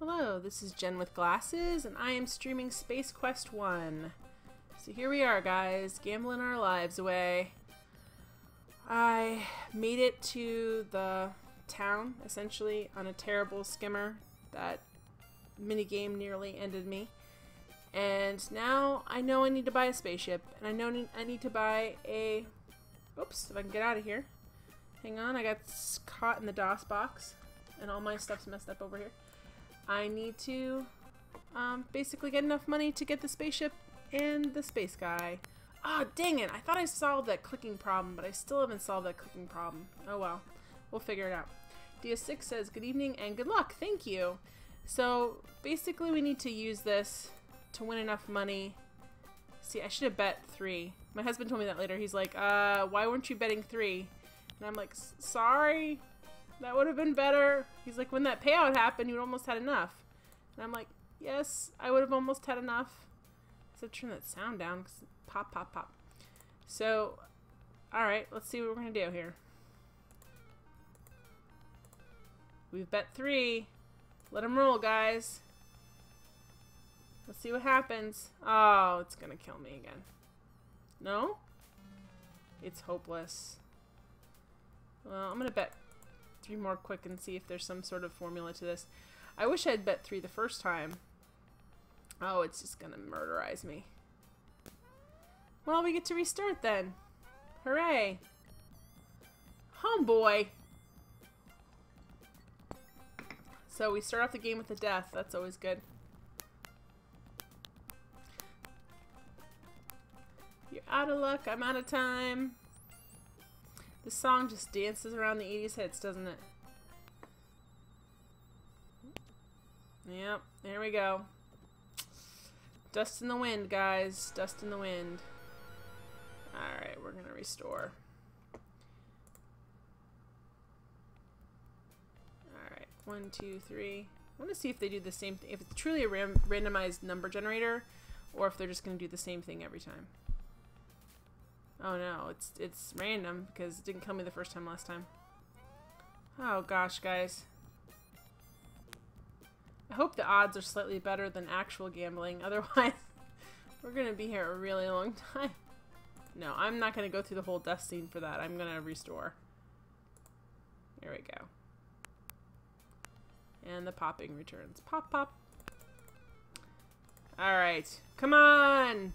Hello, this is Jen with Glasses, and I am streaming Space Quest 1. So here we are, guys, gambling our lives away. I made it to the town, essentially, on a terrible skimmer. That minigame nearly ended me. And now I know I need to buy a spaceship, and I know I need to buy a... Oops, if I can get out of here. Hang on, I got caught in the DOS box, and all my stuff's messed up over here. I need to basically get enough money to get the spaceship and the space guy. Ah, dang it! I thought I solved that clicking problem, but I still haven't solved that clicking problem. Oh well. We'll figure it out. Dia6 says, good evening and good luck. Thank you. So, basically we need to use this to win enough money. See, I should have bet 3. My husband told me that later. He's like, why weren't you betting 3? And I'm like, sorry. That would have been better. He's like, when that payout happened, you almost had enough. And I'm like, yes, I would have almost had enough. So turn that sound down. Cause pop, pop, pop. So, alright, let's see what we're going to do here. We've bet 3. Let him roll, guys. Let's see what happens. Oh, it's going to kill me again. No? It's hopeless. Well, I'm going to bet 3 more quick and see if there's some sort of formula to this. I wish I'd bet 3 the first time. Oh, it's just gonna murderize me. Well, we get to restart then. Hooray! Homeboy! So we start off the game with a death. That's always good. You're out of luck. I'm out of time. This song just dances around the 80s hits, doesn't it? Yep, there we go. Dust in the wind, guys. Dust in the wind. Alright, we're gonna restore. Alright, 1, 2, 3. I want to see if they do the same thing. If it's truly a randomized number generator, or if they're just gonna do the same thing every time. Oh no, it's random because it didn't kill me the first time last time. Oh gosh, guys. I hope the odds are slightly better than actual gambling. Otherwise, we're going to be here a really long time. No, I'm not going to go through the whole death scene for that. I'm going to restore. There we go. And the popping returns. Pop, pop. Alright. Come on!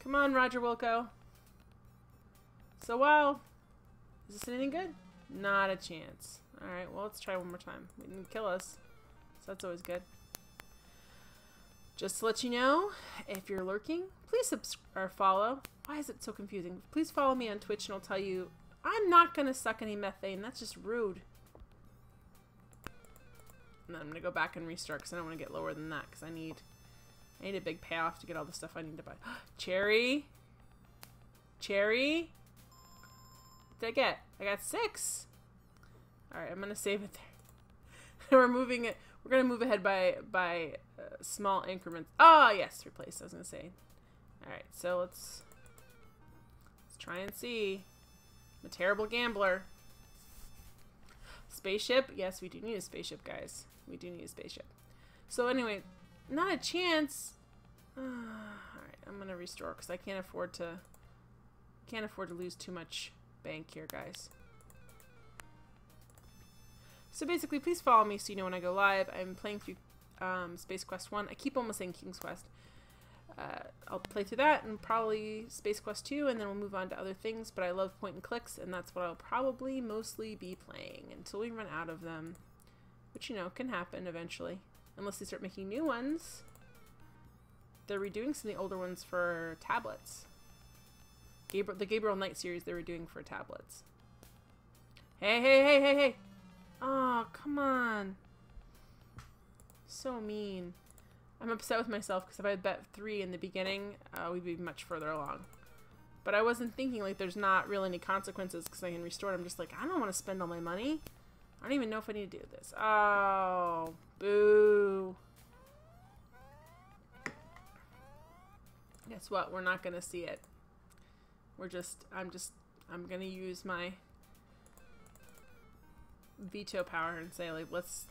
Come on, Roger Wilco. So, wow. Is this anything good? Not a chance. Alright, well, let's try one more time. It didn't kill us. So that's always good. Just to let you know, if you're lurking, please subscribe or follow. Why is it so confusing? Please follow me on Twitch and I'll tell you I'm not going to suck any methane. That's just rude. And then I'm going to go back and restart because I don't want to get lower than that because I need a big payoff to get all the stuff I need to buy. Cherry? Cherry? What did I get? I got 6. Alright, I'm going to save it there. We're moving it. We're going to move ahead by small increments. Oh, yes, replace, I was going to say. Alright, so let's try and see. I'm a terrible gambler. Spaceship? Yes, we do need a spaceship, guys. We do need a spaceship. So anyway, not a chance. Alright, I'm going to restore because I can't afford to lose too much bank here, guys. So basically, please follow me so you know when I go live. I'm playing through Space Quest 1. I keep almost saying King's Quest. I'll play through that and probably Space Quest 2, and then we'll move on to other things. But I love point and clicks, and that's what I'll probably mostly be playing until we run out of them. Which, you know, can happen eventually. Unless they start making new ones. They're redoing some of the older ones for tablets. The Gabriel Knight series they were doing for tablets. Hey, hey, hey, hey, hey! Oh, come on. So mean. I'm upset with myself because if I had bet 3 in the beginning, we'd be much further along. But I wasn't thinking, like, there's not really any consequences because I can restore it. I'm just like, I don't want to spend all my money. I don't even know if I need to do this. Oh, boo. Guess what? We're not going to see it. I'm going to use my veto power and say, like, let's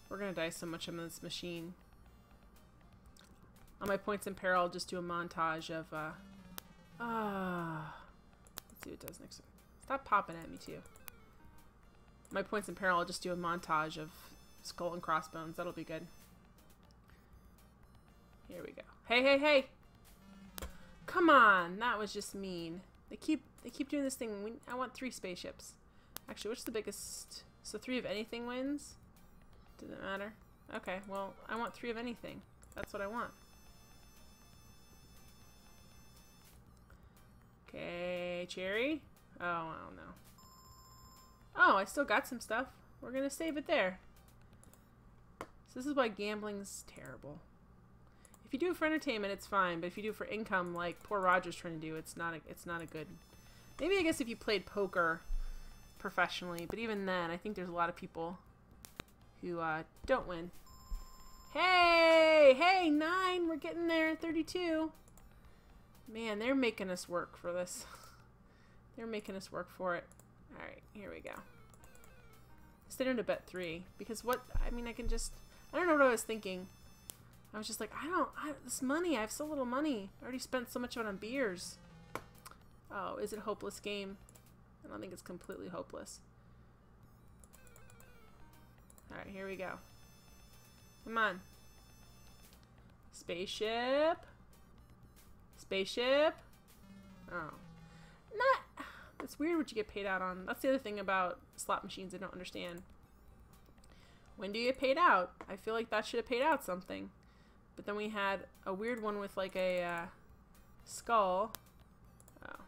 We're gonna die so much on this machine. On my points in peril, I'll just do a montage of, let's see what it does next time. Stop popping at me, too. My points in peril, I'll just do a montage of skull and crossbones. That'll be good. Here we go. Hey, hey, hey! Come on! That was just mean. They keep doing this thing. I want 3 spaceships. Actually, what's the biggest? So 3 of anything wins? Doesn't matter. Okay, well, I want 3 of anything. That's what I want. Okay, cherry? Oh, I don't know. Oh, I still got some stuff. We're gonna save it there. So this is why gambling's terrible. If you do it for entertainment, it's fine, but if you do it for income, like poor Roger's trying to do, it's not a good. Maybe I guess if you played poker professionally, but even then, I think there's a lot of people who don't win. Hey, hey, 9, we're getting there. 32. Man, they're making us work for this. They're making us work for it. All right, here we go. Stay down to bet 3 because I don't know what I was thinking. I was just like, this money, I have so little money. I already spent so much on beers. Oh, is it a hopeless game? I don't think it's completely hopeless. Alright, here we go. Come on. Spaceship. Spaceship. Oh. It's weird what you get paid out on. That's the other thing about slot machines I don't understand. When do you get paid out? I feel like that should have paid out something. But then we had a weird one with like a skull. Oh.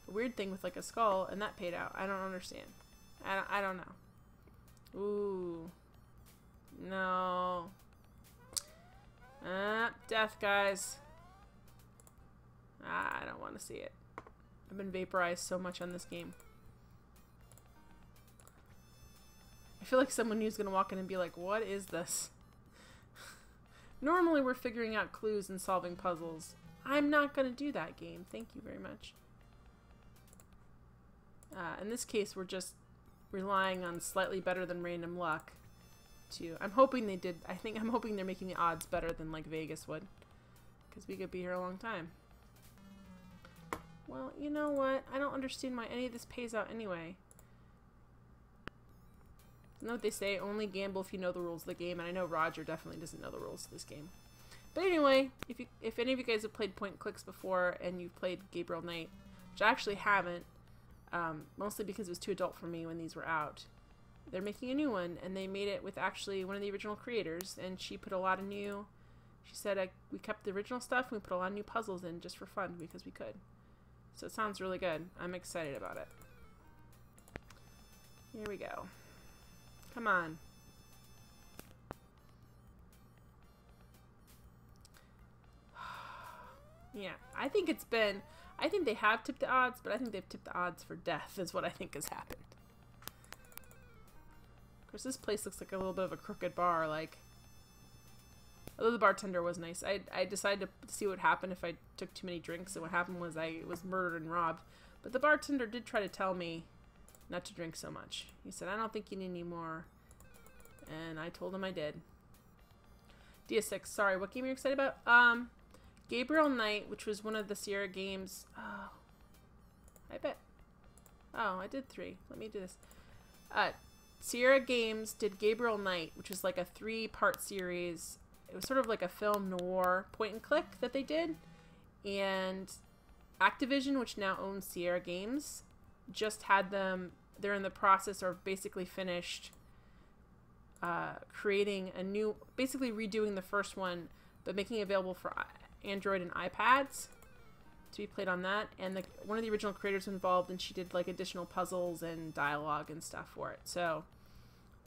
A weird thing with like a skull, and that paid out. I don't understand. I don't know. Ooh. No. Death, guys. I don't want to see it. I've been vaporized so much on this game. I feel like someone who's going to walk in and be like, what is this? Normally we're figuring out clues and solving puzzles. I'm not going to do that game. Thank you very much. In this case, we're just relying on slightly better than random luck to... I'm hoping they're making the odds better than like Vegas would. Because we could be here a long time. Well, you know what? I don't understand why any of this pays out anyway. You know what they say? Only gamble if you know the rules of the game. And I know Roger definitely doesn't know the rules of this game. But anyway, if any of you guys have played point and clicks before and you've played Gabriel Knight, which I actually haven't, mostly because it was too adult for me when these were out. They're making a new one, and they made it with actually one of the original creators, and she put a lot of new... She said we kept the original stuff, and we put a lot of new puzzles in just for fun because we could. So it sounds really good. I'm excited about it. Here we go. Come on. Yeah, I think they have tipped the odds, but I think they've tipped the odds for death is what I think has happened. Of course, this place looks like a little bit of a crooked bar, like... Although the bartender was nice. I decided to see what happened if I took too many drinks, and what happened was I was murdered and robbed. But the bartender did try to tell me not to drink so much. He said, I don't think you need any more. And I told him I did. DS6, sorry, what game are you excited about? Gabriel Knight, which was one of the Sierra games. Oh, I bet. Oh, I did 3. Let me do this. Sierra Games did Gabriel Knight, which was like a 3-part series. It was sort of like a film noir point and click that they did. And Activision, which now owns Sierra Games, just had them, they're in the process or basically finished creating a new, basically redoing the first one, but making it available for Android and iPads to be played on that. And one of the original creators involved, and she did like additional puzzles and dialogue and stuff for it. So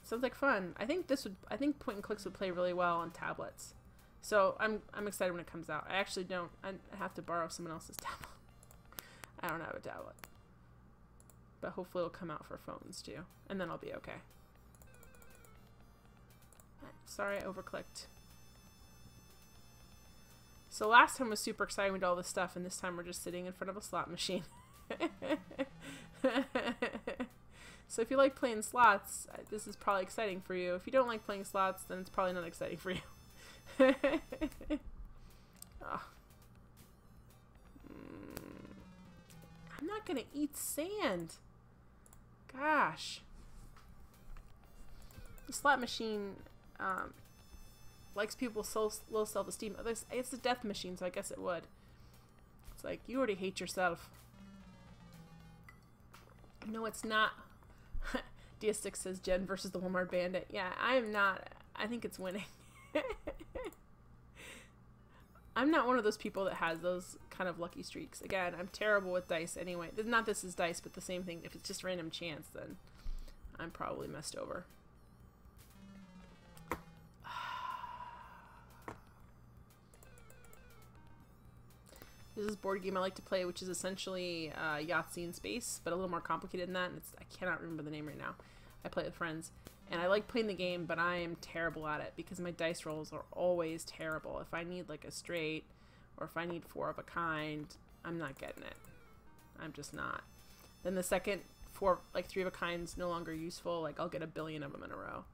sounds like fun. I think point and clicks would play really well on tablets. So I'm excited when it comes out. I actually don't. I have to borrow someone else's tablet. I don't have a tablet, but hopefully it'll come out for phones too, and then I'll be okay. Sorry, I overclicked. So last time was super exciting with all this stuff, and this time we're just sitting in front of a slot machine. So if you like playing slots, this is probably exciting for you. If you don't like playing slots, then it's probably not exciting for you. Oh. I'm not gonna eat sand. Gosh. The slot machine likes people so low self-esteem. It's a death machine, so I guess it would. It's like, you already hate yourself. No, it's not. DS6 says Jen versus the Walmart Bandit. Yeah, I am not. I think it's winning. I'm not one of those people that has those kind of lucky streaks. Again, I'm terrible with dice anyway. Not this is dice, but the same thing. If it's just random chance, then I'm probably messed over. This is a board game I like to play, which is essentially Yahtzee in space, but a little more complicated than that. And I cannot remember the name right now. I play with friends. And I like playing the game, but I am terrible at it because my dice rolls are always terrible. If I need like a straight, or if I need 4 of a kind, I'm not getting it. I'm just not. Then the second 3 of a kind's no longer useful. Like, I'll get 1 billion of them in a row.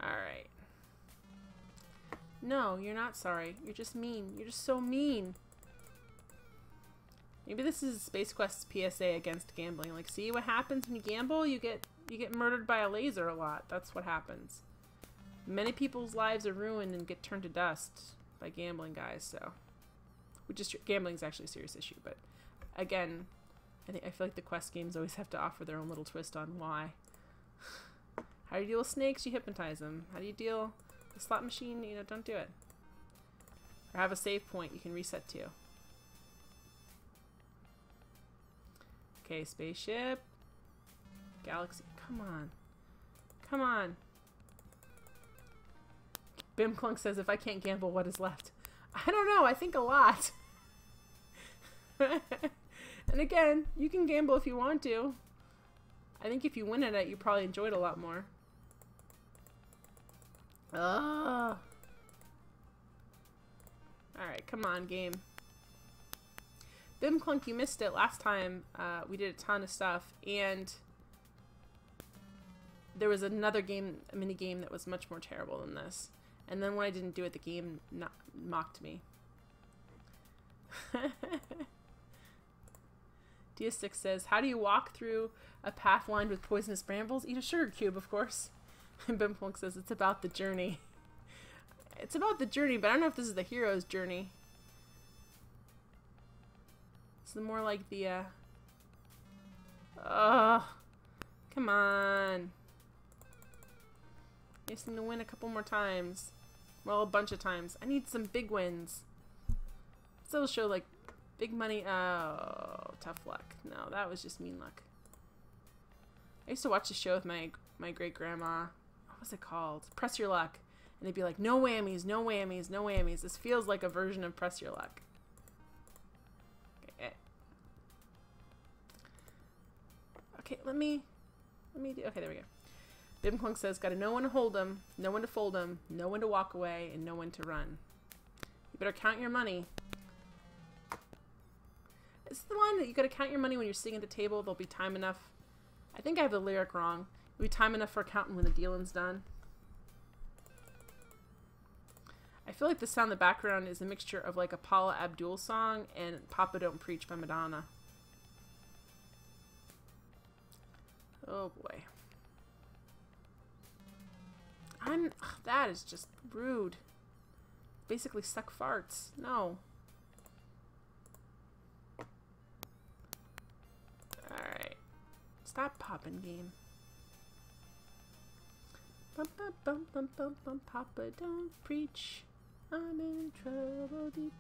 Alright. No, you're not sorry. You're just mean. You're just so mean. Maybe this is Space Quest's PSA against gambling. Like, see what happens when you gamble? You get murdered by a laser a lot. That's what happens. Many people's lives are ruined and get turned to dust by gambling, guys. So, gambling is actually a serious issue. But again, I feel like the quest games always have to offer their own little twist on why. How do you deal with snakes? You hypnotize them. How do you deal with the slot machine? You know, don't do it. Or have a save point you can reset to. Okay, spaceship. Galaxy. Come on. Come on. Bim Clunk says, if I can't gamble, what is left? I don't know. I think a lot. And again, you can gamble if you want to. I think if you win at it, you probably enjoy it a lot more. Ugh. Alright, come on, game. Bim Clunk, you missed it last time. We did a ton of stuff, and there was another game, a mini game that was much more terrible than this. And then when I didn't do it, the game mocked me. DS6 says, how do you walk through a path lined with poisonous brambles? Eat a sugar cube, of course. And Bim Clunk says, it's about the journey. It's about the journey, but I don't know if this is the hero's journey. It's more like the, come on. I just need to win a couple more times. Well, a bunch of times. I need some big wins. Still show, like, big money. Oh, tough luck. No, that was just mean luck. I used to watch the show with my great-grandma. What was it called? Press Your Luck. And they'd be like, no whammies, no whammies, no whammies. This feels like a version of Press Your Luck. Okay, let me do, okay, there we go. Bim Clunk says, gotta know when to hold 'em, know when to fold 'em, know when to walk away, and know when to run. You better count your money. Is the one that you gotta count your money when you're sitting at the table? There'll be time enough. I think I have the lyric wrong. There'll be time enough for counting when the dealing's done. I feel like the sound in the background is a mixture of like a Paula Abdul song and Papa Don't Preach by Madonna. Oh boy. That is just rude. Basically suck farts. No. Alright. Stop popping, game. Bum, bum, bum, bum, bum, bum, Papa don't preach. I'm in trouble deep.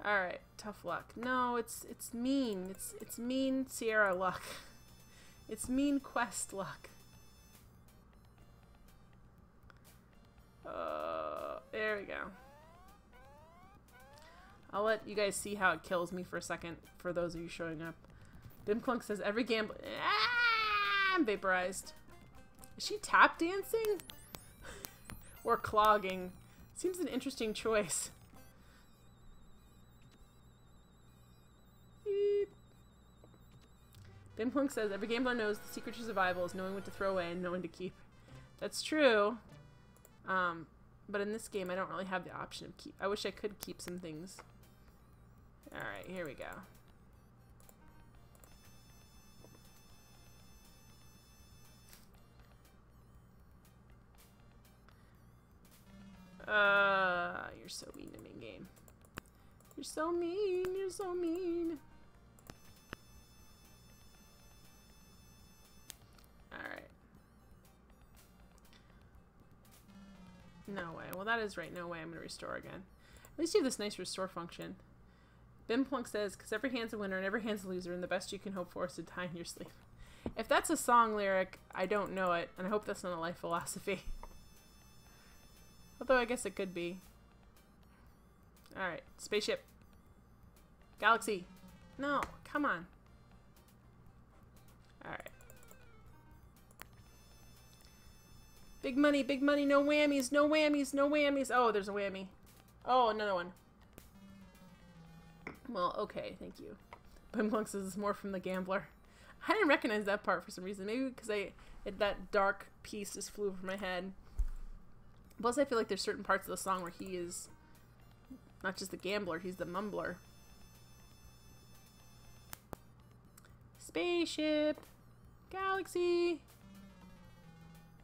Alright, tough luck. No, it's mean. It's mean Sierra luck. It's mean quest luck. There we go. I'll let you guys see how it kills me for a second, for those of you showing up. Bim Clunk says, every gambler... Ah, I'm vaporized. Is she tap dancing? Or clogging? Seems an interesting choice. Beep. Bimplunk says, every gambler knows the secret to survival is knowing what to throw away and knowing to keep. That's true. But in this game, I don't really have the option of keep. I wish I could keep some things. Alright, here we go. You're so mean to me, game. You're so mean, you're so mean. Alright. No way. Well, that is right. No way I'm going to restore again. At least you have this nice restore function. Bimplunk says, because every hand's a winner and every hand's a loser, and the best you can hope for is to die in your sleep. If that's a song lyric, I don't know it, and I hope that's not a life philosophy. Although I guess it could be. Alright, spaceship. Galaxy. No, come on. Alright. Big money, no whammies, no whammies, no whammies. Oh, there's a whammy. Oh, another one. Well, okay, thank you. Bimplunk says it's more from the gambler. I didn't recognize that part for some reason. Maybe because that dark piece just flew over my head. Plus, I feel like there's certain parts of the song where he is not just the gambler, he's the mumbler. Spaceship. Galaxy.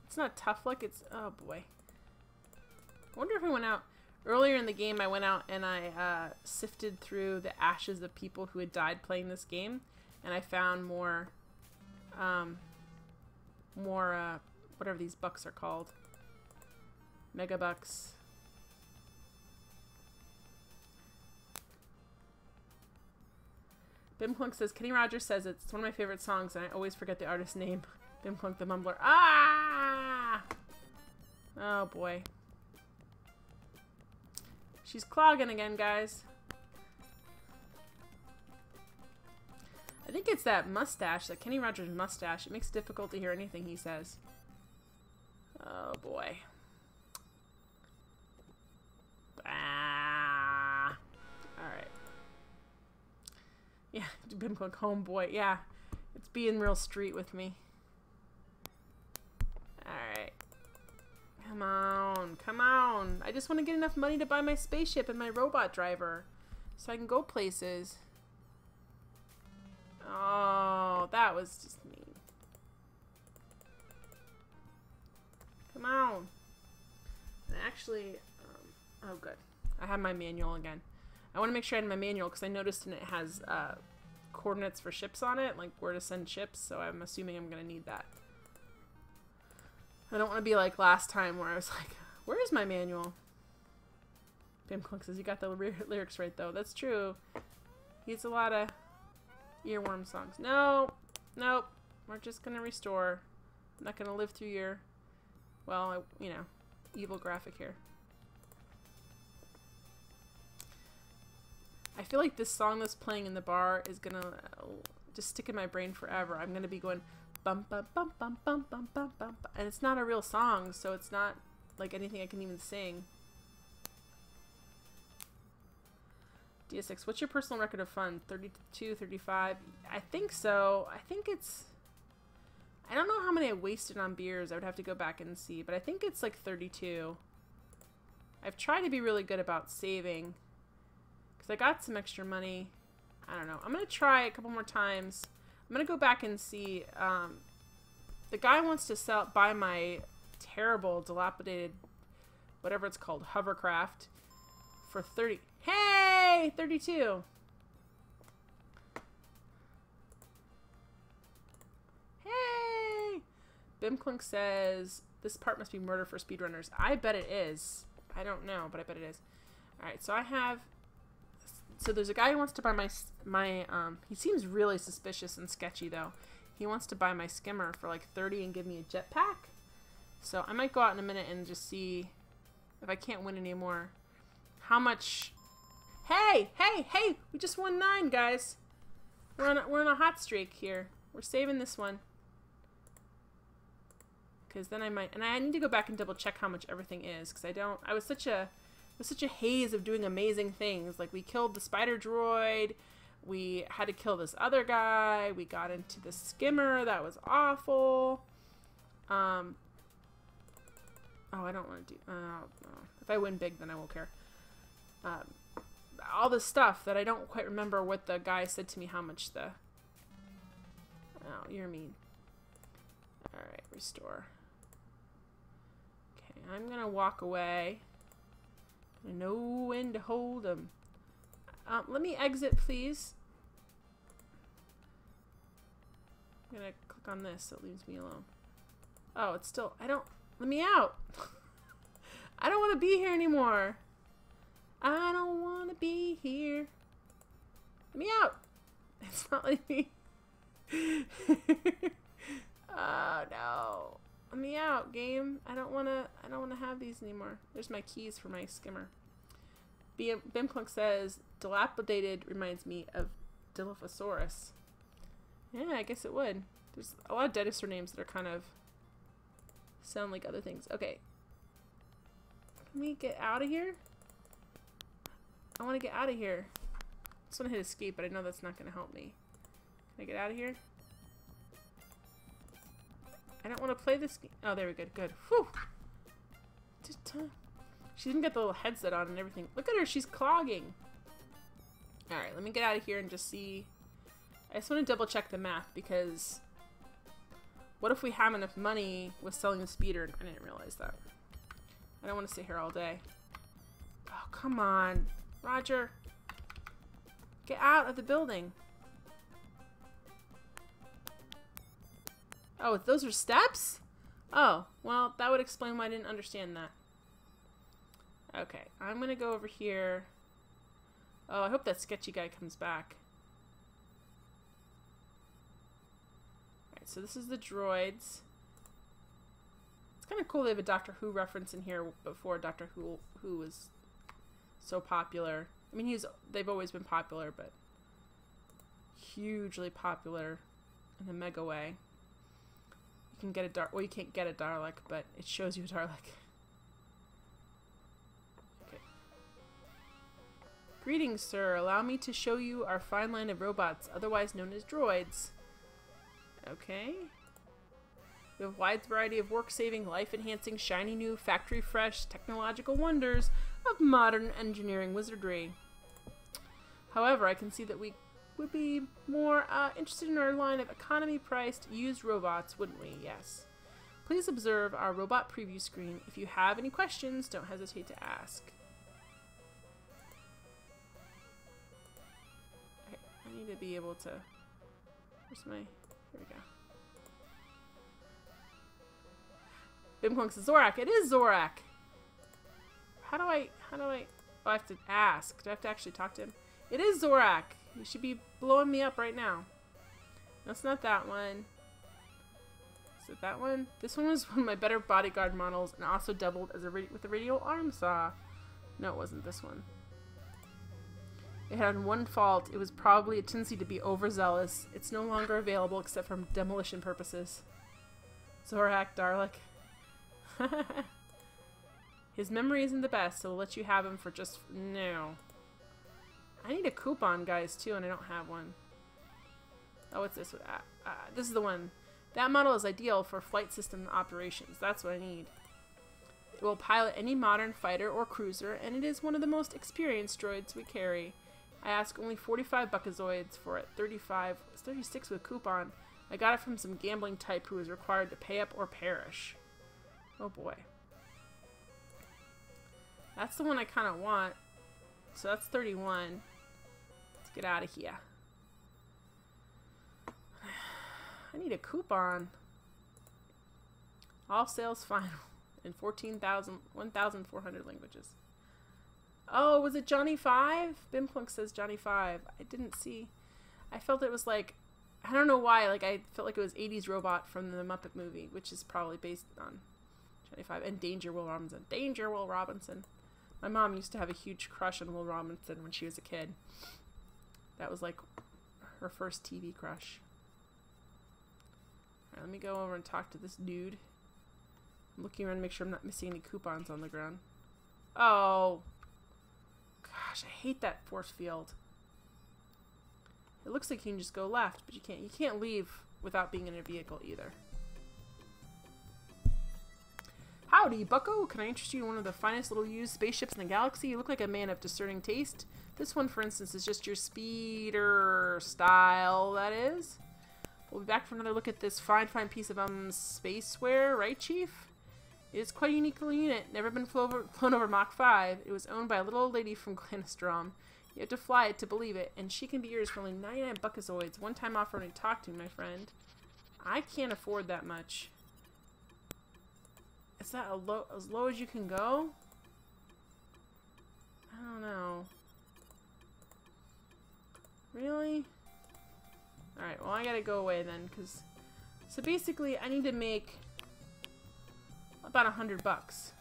It's not tough luck, it's... Oh, boy. I wonder if I went out... Earlier in the game, I went out and I sifted through the ashes of people who had died playing this game. And I found more... whatever these bucks are called. Mega bucks. Bimplunk says, Kenny Rogers says it's one of my favorite songs and I always forget the artist's name. Bimplunk the Mumbler. Ah! Oh boy. She's clogging again, guys. I think it's that mustache, that Kenny Rogers mustache. It makes it difficult to hear anything he says. Oh boy. Ah. Alright. Yeah, Bimplunk homeboy. Yeah. It's being real street with me. Alright. Come on. Come on. I just want to get enough money to buy my spaceship and my robot driver. So I can go places. Oh, that was just mean. Come on. And actually, oh good. I have my manual again. I want to make sure I had my manual because I noticed it has coordinates for ships on it, like where to send ships, so I'm assuming I'm going to need that. I don't want to be like last time where I was like, where is my manual? Bimplunk says, you got the lyrics right though. That's true. He has a lot of earworm songs. No, nope. We're just going to restore. I'm not going to live through your, well, you know, evil graphic here. I feel like this song that's playing in the bar is going to just stick in my brain forever. I'm going to be going bum bum bum bum bum bum bum bum, and it's not a real song, so it's not like anything I can even sing. DS6, what's your personal record of fun? 32, 35? I think so. I think it's... I don't know how many I wasted on beers. I would have to go back and see, but I think it's like 32. I've tried to be really good about saving because I got some extra money. I don't know. I'm going to try a couple more times. I'm going to go back and see. The guy wants to buy my terrible, dilapidated, whatever it's called, hovercraft for 30. Hey! 32. Hey! Bimplunk says, this part must be murder for speedrunners. I bet it is. I don't know, but I bet it is. Alright, so I have... So there's a guy who wants to buy my he seems really suspicious and sketchy though. He wants to buy my skimmer for like 30 and give me a jetpack. So I might go out in a minute and just see if I can't win anymore. How much... Hey! Hey! Hey! We just won 9, guys. We're on a hot streak here. We're saving this one. Because then I might... And I need to go back and double check how much everything is. Because I don't... I was such a... It was such a haze of doing amazing things. Like, we killed the spider droid. we had to kill this other guy. We got into the skimmer. That was awful. Oh, I don't want to do... if I win big, then I won't care. All this stuff that I don't quite remember what the guy said to me, how much the... Oh, you're mean. Alright, restore. Okay, I'm gonna walk away. I know when to hold them. Let me exit, please. I'm gonna click on this so it leaves me alone. Oh, it's still... Let me out! I don't want to be here anymore. I don't want to be here. Let me out! It's not letting me... Oh, no. Let me out, game. I don't want to have these anymore. There's my keys for my skimmer. Bimclunk says, dilapidated reminds me of Dilophosaurus. Yeah, I guess it would. There's a lot of dinosaur names that are kind of sound like other things. Okay. Can we get out of here? I want to get out of here. I just want to hit escape, but I know that's not going to help me. Can I get out of here? I don't want to play this game. Oh, there we go. Good. Whew. She didn't get the little headset on and everything. Look at her. She's clogging. Alright, let me get out of here and just see. I just want to double check the math because what if we have enough money with selling the speeder? I didn't realize that. I don't want to sit here all day. Oh, come on. Roger. Get out of the building. Oh, those are steps? Oh, well, that would explain why I didn't understand that. Okay, I'm gonna go over here. Oh, I hope that sketchy guy comes back. Alright, so this is the droids. It's kind of cool they have a Doctor Who reference in here before Doctor Who was so popular. I mean, they've always been popular, but hugely popular in a mega way. You can get a Dalek. Well, you can't get a Dalek, but it shows you a Dalek. Okay. Greetings, sir. Allow me to show you our fine line of robots, otherwise known as droids. Okay. We have a wide variety of work-saving, life-enhancing, shiny new, factory-fresh, technological wonders of modern engineering wizardry. However, I can see that we would be more interested in our line of economy-priced used robots, wouldn't we? Yes. Please observe our robot preview screen. If you have any questions, don't hesitate to ask. Okay, I need to be able to... Where's my... Here we go. Bimclunk says Zorak. It is Zorak! How do I... Oh, I have to ask. Do I have to actually talk to him? It is Zorak! You should be blowing me up right now. That's not that one. Is it that one? This one was one of my better bodyguard models and also doubled as with a radial arm saw. No, it wasn't this one. It had one fault. It was probably a tendency to be overzealous. It's no longer available except for demolition purposes. Zorak Dalek. His memory isn't the best, so we'll let you have him for just... No. I need a coupon, guys, too, and I don't have one. Oh, what's this? This is the one. That model is ideal for flight system operations. That's what I need. It will pilot any modern fighter or cruiser, and it is one of the most experienced droids we carry. I ask only 45 buckazoids for it. 35. It's 36 with coupon. I got it from some gambling type who was required to pay up or perish. Oh, boy. That's the one I kind of want. So that's 31. Get out of here. I need a coupon. All sales final in 1,400 languages. Oh, was it Johnny 5? Bimclunk says Johnny 5. I didn't see. I felt it was like, I don't know why, like I felt like it was 80s Robot from the Muppet movie, which is probably based on Johnny 5. And Danger Will Robinson. Danger Will Robinson. My mom used to have a huge crush on Will Robinson when she was a kid. That was like her first TV crush. Alright, let me go over and talk to this dude. I'm looking around to make sure I'm not missing any coupons on the ground. Oh. Gosh, I hate that force field. It looks like you can just go left, but you can't leave without being in a vehicle either. Howdy, bucko! Can I interest you in one of the finest little used spaceships in the galaxy? You look like a man of discerning taste. This one, for instance, is just your speeder style, that is. We'll be back for another look at this fine piece of spaceware, right, Chief? It is quite a unique little unit. Never been flown over Mach 5. It was owned by a little old lady from Glanastrom. You have to fly it to believe it, and she can be yours for only 99 buckazoids. One-time offer to talk to, my friend. I can't afford that much. Is that as low as you can go? I don't know. Really? Alright, well I gotta go away then, because... So basically, I need to make about $100.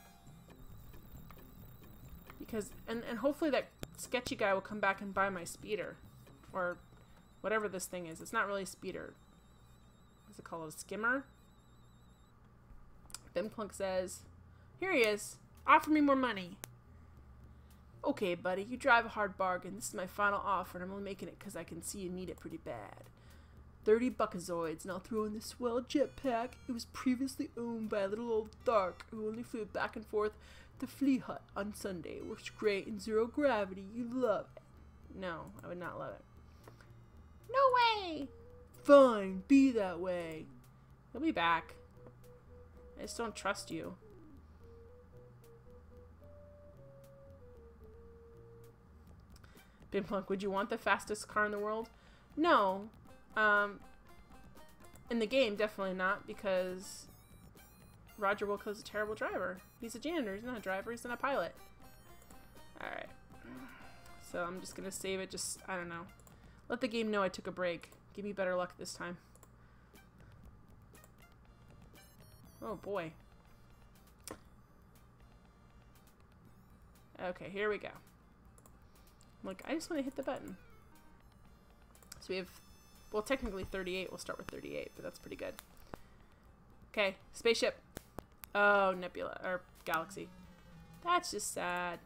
Because, and hopefully that sketchy guy will come back and buy my speeder. Or whatever this thing is. It's not really a speeder. What's it called? A skimmer? Bimplunk says, here he is. Offer me more money. Okay, buddy, you drive a hard bargain. This is my final offer, and I'm only making it because I can see you need it pretty bad. 30 buckazoids, and I'll throw in this swell jetpack. It was previously owned by a little old Thark who only flew back and forth to Flea Hut on Sunday. It works great in zero gravity. You'd love it. No, I would not love it. No way! Fine, be that way. He'll be back. I just don't trust you. Bimplunk, would you want the fastest car in the world? No. In the game, definitely not, because Roger Wilco is a terrible driver. He's a janitor. He's not a driver. He's not a pilot. Alright. So I'm just going to save it. Just, I don't know. Let the game know I took a break. Give me better luck this time. Oh boy. Okay, here we go. Look, I just want to hit the button. So we have, well, technically 38. We'll start with 38, but that's pretty good. Okay, spaceship. Oh, nebula, or galaxy. That's just sad.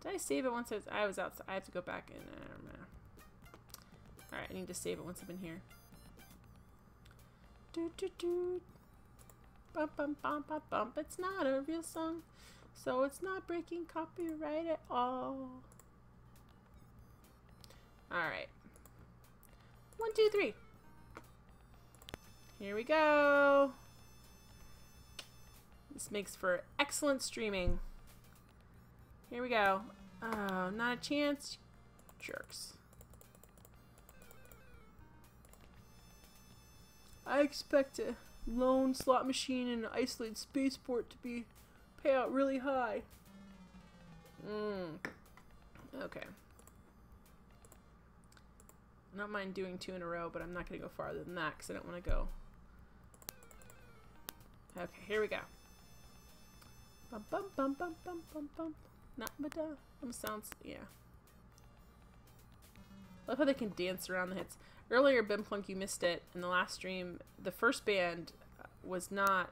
Did I save it once I was outside? I have to go back in. I don't know. Alright, I need to save it once I'm in here. Do do do. Bump bump bump bump bump. It's not a real song, so it's not breaking copyright at all. Alright. 1, 2, 3. Here we go. This makes for excellent streaming. Here we go. Oh, not a chance. Jerks. I expect a lone slot machine in an isolated spaceport to pay out really high. Okay. I don't mind doing 2 in a row, but I'm not going to go farther than that because I don't want to go. Okay, here we go. Bum bum bum bum bum bum bum. Not but sounds, yeah. I love how they can dance around the hits. Earlier, Bimplunk, you missed it in the last stream. The first band was not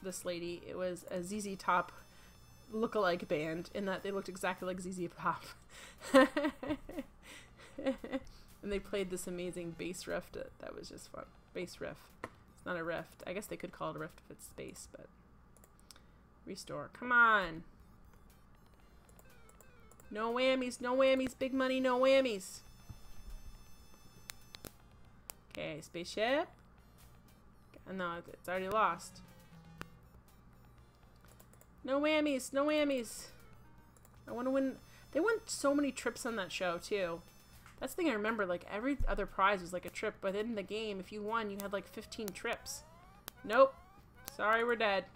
this lady. It was a ZZ Top look-alike band in that they looked exactly like ZZ Top. And they played this amazing bass riff that was just fun. Bass riff. It's not a riff. I guess they could call it a riff if it's space, but... Restore. Come on! No whammies, no whammies, big money, no whammies! Okay, spaceship. No, it's already lost. No whammies, no whammies! I want to win... They won so many trips on that show, too. That's the thing I remember, like, every other prize was like a trip, but in the game, if you won, you had like 15 trips. Nope. Sorry, we're dead.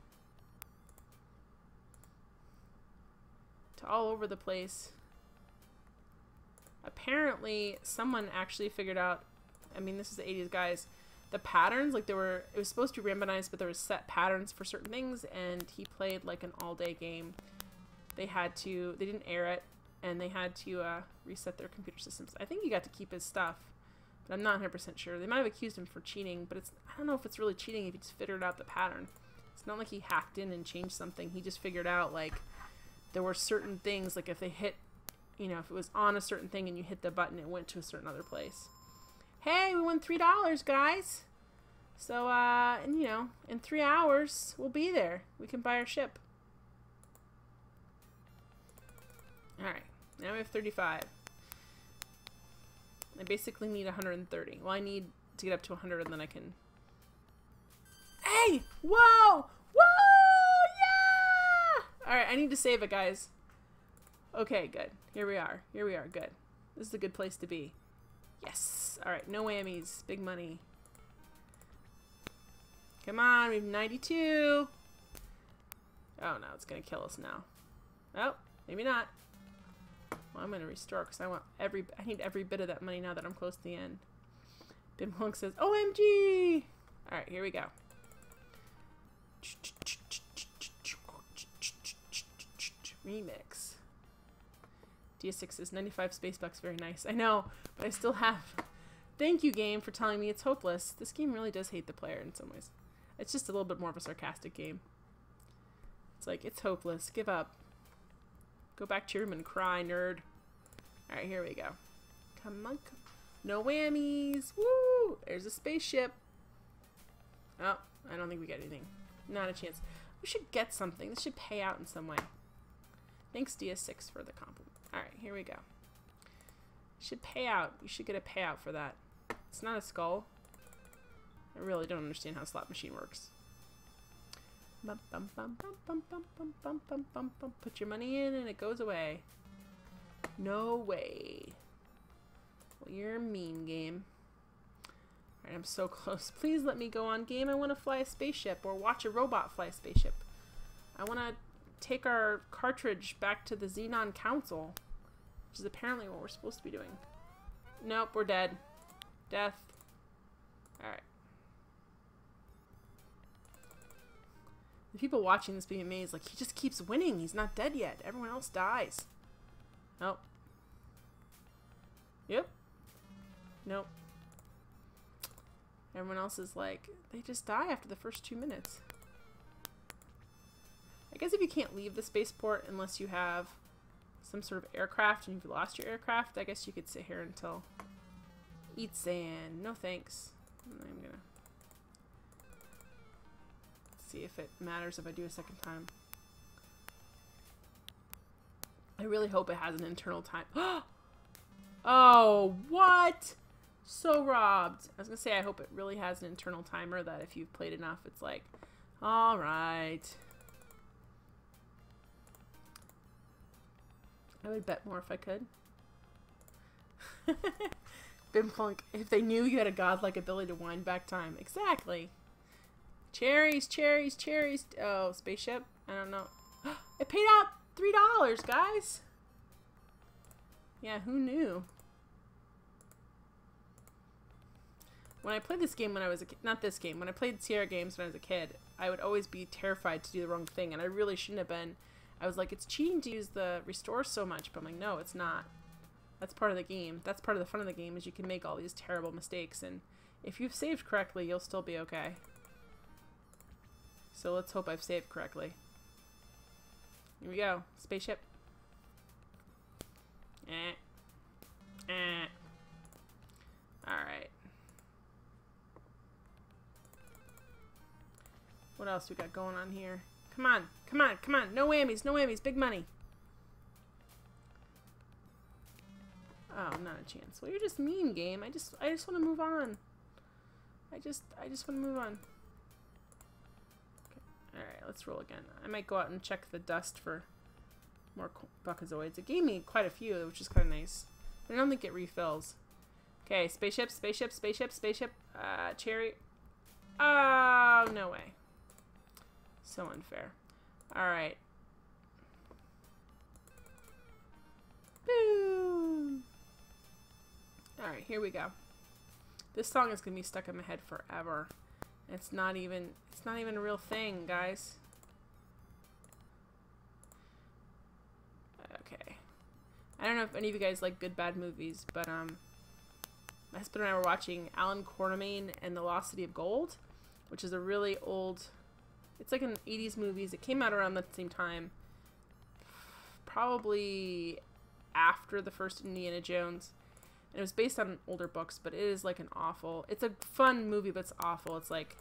To all over the place. Apparently, someone actually figured out, I mean, this is the 80s, guys, the patterns, like, it was supposed to be randomized, but there was set patterns for certain things, and he played, like, an all-day game. They didn't air it, and they had to reset their computer systems. I think he got to keep his stuff, but I'm not 100% sure. They might have accused him for cheating, but I don't know if it's really cheating if he just figured out the pattern. It's not like he hacked in and changed something. He just figured out, like, there were certain things, like if they hit you know, if it was on a certain thing and you hit the button, it went to a certain other place. Hey, we won $3, guys. So, and you know, in 3 hours, we'll be there. We can buy our ship. Alright, now we have 35. I basically need 130. Well, I need to get up to 100 and then I can... Hey! Whoa! Whoa! Yeah! Alright, I need to save it, guys. Okay, good. Here we are. Here we are. Good. This is a good place to be. Yes! Alright, no whammies. Big money. Come on, we have 92. Oh no, it's gonna kill us now. Oh, maybe not. Well, I'm gonna restore because I need every bit of that money now that I'm close to the end. Bimhunk says, OMG! Alright, here we go. Remix. DS6 is 95 space bucks, very nice. I know, but I still have... Thank you, game, for telling me it's hopeless. This game really does hate the player in some ways. It's just a little bit more of a sarcastic game. It's like, it's hopeless. Give up. Go back to your room and cry, nerd. Alright, here we go. Come on. No whammies. Woo! There's a spaceship. Oh, I don't think we get anything. Not a chance. We should get something. This should pay out in some way. Thanks, DS6, for the compliment. Alright, here we go. Should pay out. You should get a payout for that. It's not a skull. I really don't understand how a slot machine works. Put your money in and it goes away. No way. Well, you're a mean, game. Alright, I'm so close. Please let me go on, game. I want to fly a spaceship or watch a robot fly a spaceship. I want to take our cartridge back to the Xenon Council, which is apparently what we're supposed to be doing. Nope, we're dead. Death. Alright. The people watching this being amazed, like, he just keeps winning. He's not dead yet. Everyone else dies. Nope. Yep. Nope. Everyone else is like, they just die after the first 2 minutes. I guess if you can't leave the spaceport unless you have some sort of aircraft and you've lost your aircraft, I guess you could sit here until... Eat sand. No thanks. I'm gonna... see if it matters if I do a second time. I really hope it has an internal time. Oh, what? So robbed. I was gonna say I hope it really has an internal timer that if you've played enough, it's like, all right. I would bet more if I could. Bimplunk, if they knew you had a godlike ability to wind back time. Exactly. Cherries, cherries, cherries. Oh, spaceship? I don't know. It paid out $3, guys. Yeah, who knew? When I played this game when I was a kid, not this game, when I played Sierra games when I was a kid, I would always be terrified to do the wrong thing, and I really shouldn't have been. I was like, it's cheating to use the restore so much, but I'm like, no, it's not. That's part of the game. That's part of the fun of the game, is you can make all these terrible mistakes, and if you've saved correctly, you'll still be okay. So let's hope I've saved correctly. Here we go. Spaceship. Alright. What else we got going on here? Come on. Come on. Come on. No whammies. No whammies. Big money. Oh, not a chance. Well, you're just mean, game. I just want to move on. I just want to move on. Alright, let's roll again. I might go out and check the dust for more Buckazoids. It gave me quite a few, which is kind of nice. But I don't think it refills. Okay, spaceship, spaceship, spaceship, spaceship. Cherry. Oh, no way. So unfair. Alright. Boom! Alright, here we go. This song is going to be stuck in my head forever. It's not even a real thing, guys. Okay. I don't know if any of you guys like good bad movies, but my husband and I were watching Alan Quatermain and the Lost City of Gold, which is a really old, it's like an 80s movies. It came out around the same time. Probably after the first Indiana Jones. And it was based on older books, but it is like an awful... It's a fun movie, but it's awful. It's like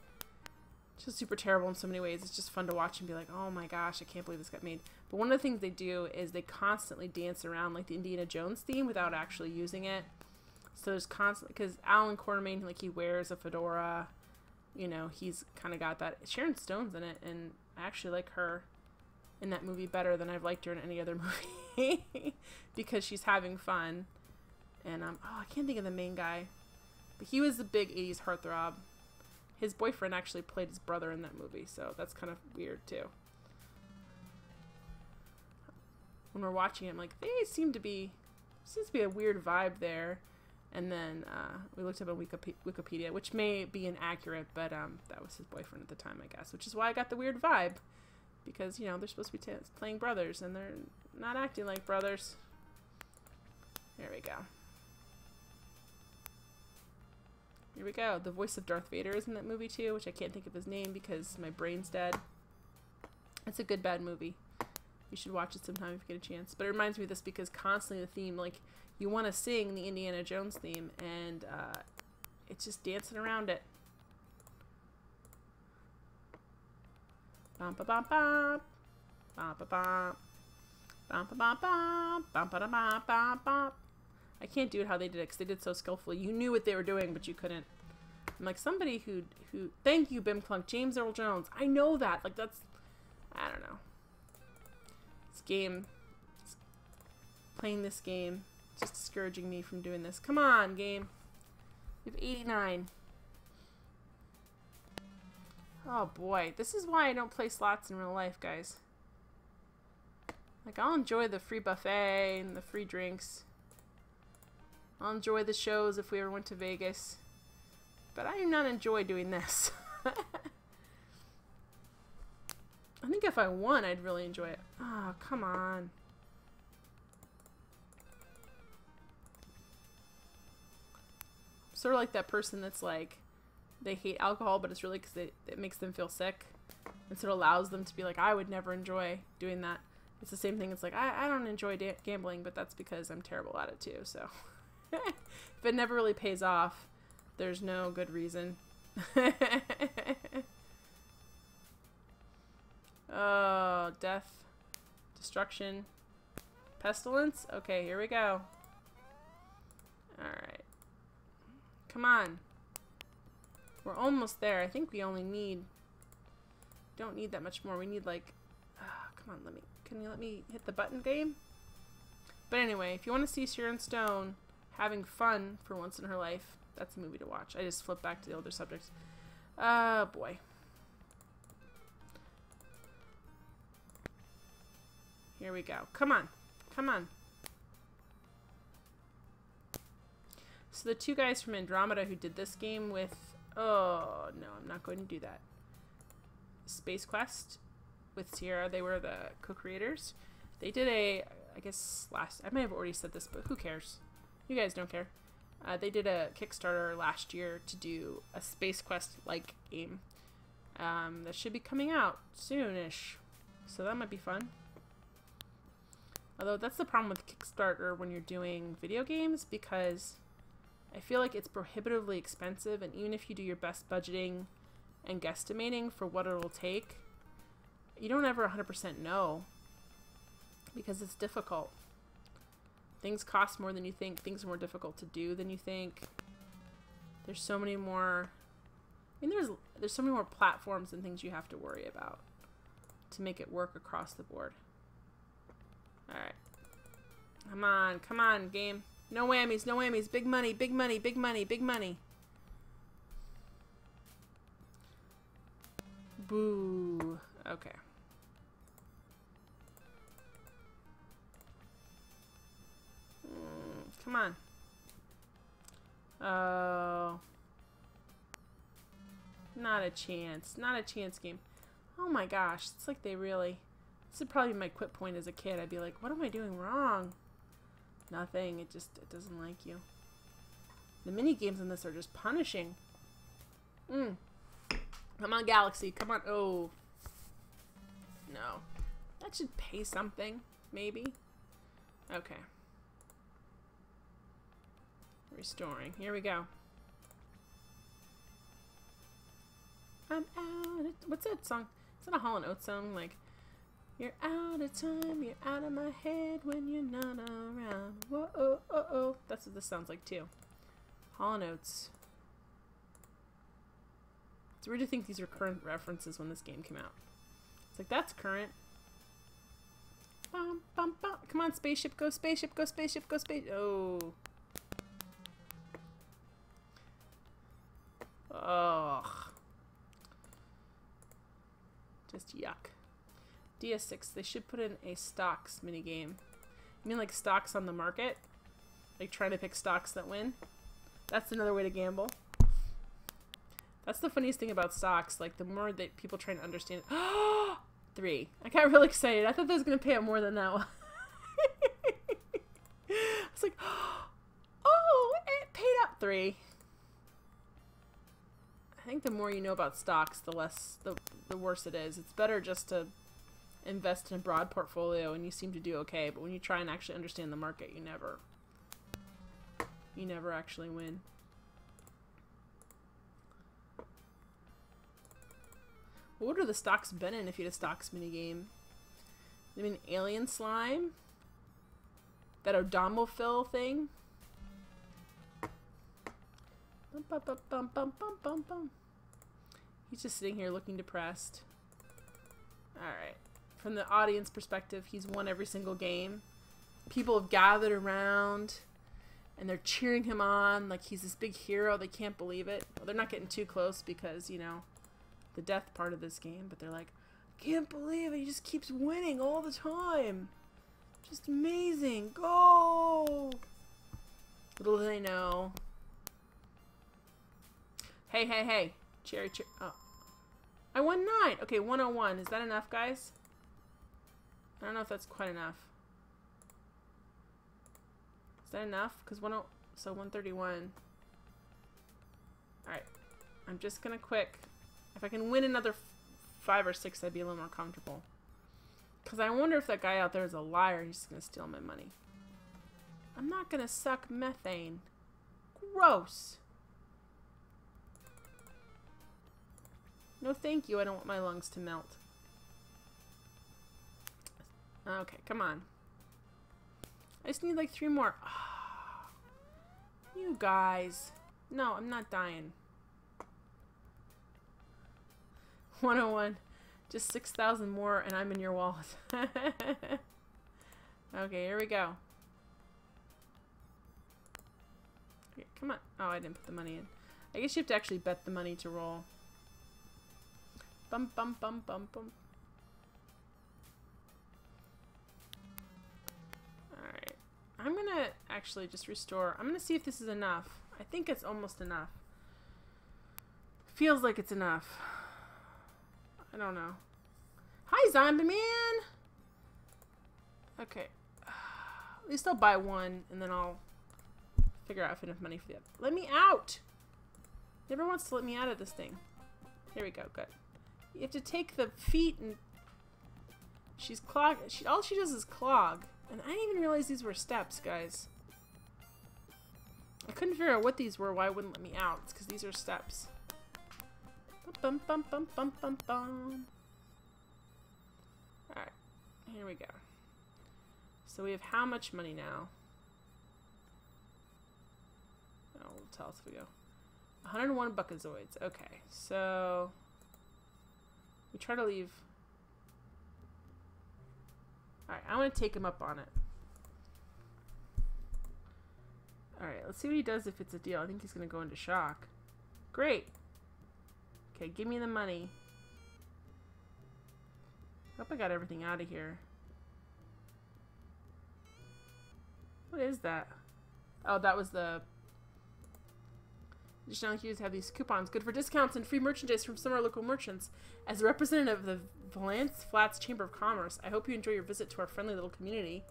just super terrible in so many ways. It's just fun to watch and be like, oh my gosh, I can't believe this got made. But one of the things they do is they constantly dance around like the Indiana Jones theme without actually using it. So there's constantly... Because Alan Quartermain, like, he wears a fedora. You know, he's kind of got that. Sharon Stone's in it, and I actually like her in that movie better than I've liked her in any other movie. Because she's having fun. And, oh, I can't think of the main guy. But he was the big 80s heartthrob. His boyfriend actually played his brother in that movie, so that's kind of weird, too. When we're watching it, I'm like, they seems to be a weird vibe there. And then we looked up on Wikipedia, which may be inaccurate, but that was his boyfriend at the time, I guess. Which is why I got the weird vibe. Because, you know, they're supposed to be playing brothers, and they're not acting like brothers. There we go. Here we go. The voice of Darth Vader is in that movie too, which I can't think of his name because my brain's dead. It's a good bad movie. You should watch it sometime if you get a chance. But it reminds me of this because constantly the theme, like, you want to sing the Indiana Jones theme, and it's just dancing around it. Bum ba bum bum, bum ba bum, bum ba bum bum, bum ba da bum bum bum. I can't do it how they did it because they did so skillfully. You knew what they were doing, but you couldn't. I'm like, somebody who thank you, Bim Clunk, James Earl Jones. I know that. Like, that's, I don't know. Playing this game, just discouraging me from doing this. Come on, game. We have 89. Oh boy, this is why I don't play slots in real life, guys. Like, I'll enjoy the free buffet and the free drinks. I'll enjoy the shows if we ever went to Vegas. But I do not enjoy doing this. I think if I won, I'd really enjoy it. Oh, come on. Sort of like that person that's like, they hate alcohol, but it's really because it makes them feel sick. And so it allows them to be like, I would never enjoy doing that. It's the same thing. It's like, I don't enjoy gambling, but that's because I'm terrible at it too, so... If it never really pays off, there's no good reason. Oh, death, destruction, pestilence. Okay, here we go. Alright. Come on. We're almost there. I think we only need... Don't need that much more. We need like... come on, can you let me hit the button, game? But anyway, if you want to see Sharon Stone having fun for once in her life, that's a movie to watch. I just flipped back to the older subjects. Boy. Here we go. Come on. Come on. So the two guys from Andromeda who did this game with... Oh, no, I'm not going to do that. Space Quest with Sierra, they were the co-creators. They did a... I guess I may have already said this, but who cares? You guys don't care. They did a Kickstarter last year to do a Space Quest-like game. That should be coming out soonish. So that might be fun. Although that's the problem with Kickstarter when you're doing video games, because I feel like it's prohibitively expensive, and even if you do your best budgeting and guesstimating for what it will take, you don't ever 100% know, because it's difficult. Things cost more than you think. Things are more difficult to do than you think. There's so many more... I mean, there's so many more platforms and things you have to worry about to make it work across the board. Alright. Come on, game. No whammies, no whammies. Big money, big money, big money, big money. Boo. Okay. Come on. Oh. Not a chance. Not a chance, game. Oh my gosh. It's like they really... This would probably be my quit point as a kid. I'd be like, what am I doing wrong? Nothing. It doesn't like you. The mini games in this are just punishing. Come on, Galaxy. Come on. Oh. No. That should pay something. Maybe. Okay. Restoring. Here we go. I'm out of... What's that song? Is that a Hall & Oates song? Like, you're out of time, you're out of my head when you're not around. Whoa, oh, oh, oh. That's what this sounds like, too. Hall & Oates. It's weird to think these are current references when this game came out. It's like, that's current. Bum, bum, bum. Come on, spaceship, go spaceship, go spaceship, go spaceship. Oh. Ugh. Just yuck. DS6, they should put in a stocks minigame. You mean like stocks on the market? Like trying to pick stocks that win? That's another way to gamble. That's the funniest thing about stocks. Like, the more that people try to understand... 3. I got really excited. I thought that was going to pay out more than that one. I was like, oh, it paid out 3. I think the more you know about stocks, the worse it is. It's better just to invest in a broad portfolio and you seem to do okay. But when you try and actually understand the market, you never actually win. What would have the stocks been in if you had a stocks minigame? I mean, alien slime? That Odomophil thing? Bum, bum, bum, bum, bum, bum, bum, bum. He's just sitting here looking depressed. Alright. From the audience perspective, he's won every single game. People have gathered around and they're cheering him on like he's this big hero. They can't believe it. Well, they're not getting too close because, you know, the death part of this game, but they're like, can't believe it, he just keeps winning all the time. Just amazing. Go! Little do they know. Hey, hey, hey. Cherry, cherry. Oh. I won 9. Okay, 101. Is that enough, guys? I don't know if that's quite enough. Is that enough? Because 10... So 131. Alright. I'm just gonna quick... If I can win another 5 or 6, I'd be a little more comfortable. Because I wonder if that guy out there is a liar. He's just going to steal my money. I'm not going to suck methane. Gross. No thank you. I don't want my lungs to melt. Okay, come on. I just need like 3 more. Oh, you guys. No, I'm not dying. 101. Just 6,000 more and I'm in your wallet. Okay, here we go. Okay, come on. Oh, I didn't put the money in. I guess you have to actually bet the money to roll. Bum, bum, bum, bum, bum. Alright. I'm gonna actually just restore. I'm gonna see if this is enough. I think it's almost enough. Feels like it's enough. I don't know. Hi, Zombie Man! Okay. At least I'll buy 1, and then I'll figure out if I have enough money for the other. Let me out! Never wants to let me out of this thing. Here we go, good. You have to take the feet and... She's clog... all she does is clog. And I didn't even realize these were steps, guys. I couldn't figure out what these were, why it wouldn't let me out. It's because these are steps. Bum, bum, bum, bum, bum, bum. Alright, here we go. So we have how much money now? Oh, we'll tell us if we go. 101 buckazoids. Okay, so we try to leave. Alright, I want to take him up on it. Alright, let's see what he does if it's a deal. I think he's going to go into shock. Great. Okay, give me the money. Hope I got everything out of here. What is that? Oh, that was the... Additional cues have these coupons good for discounts and free merchandise from some of our local merchants. As a representative of the Valence Flats Chamber of Commerce, I hope you enjoy your visit to our friendly little community.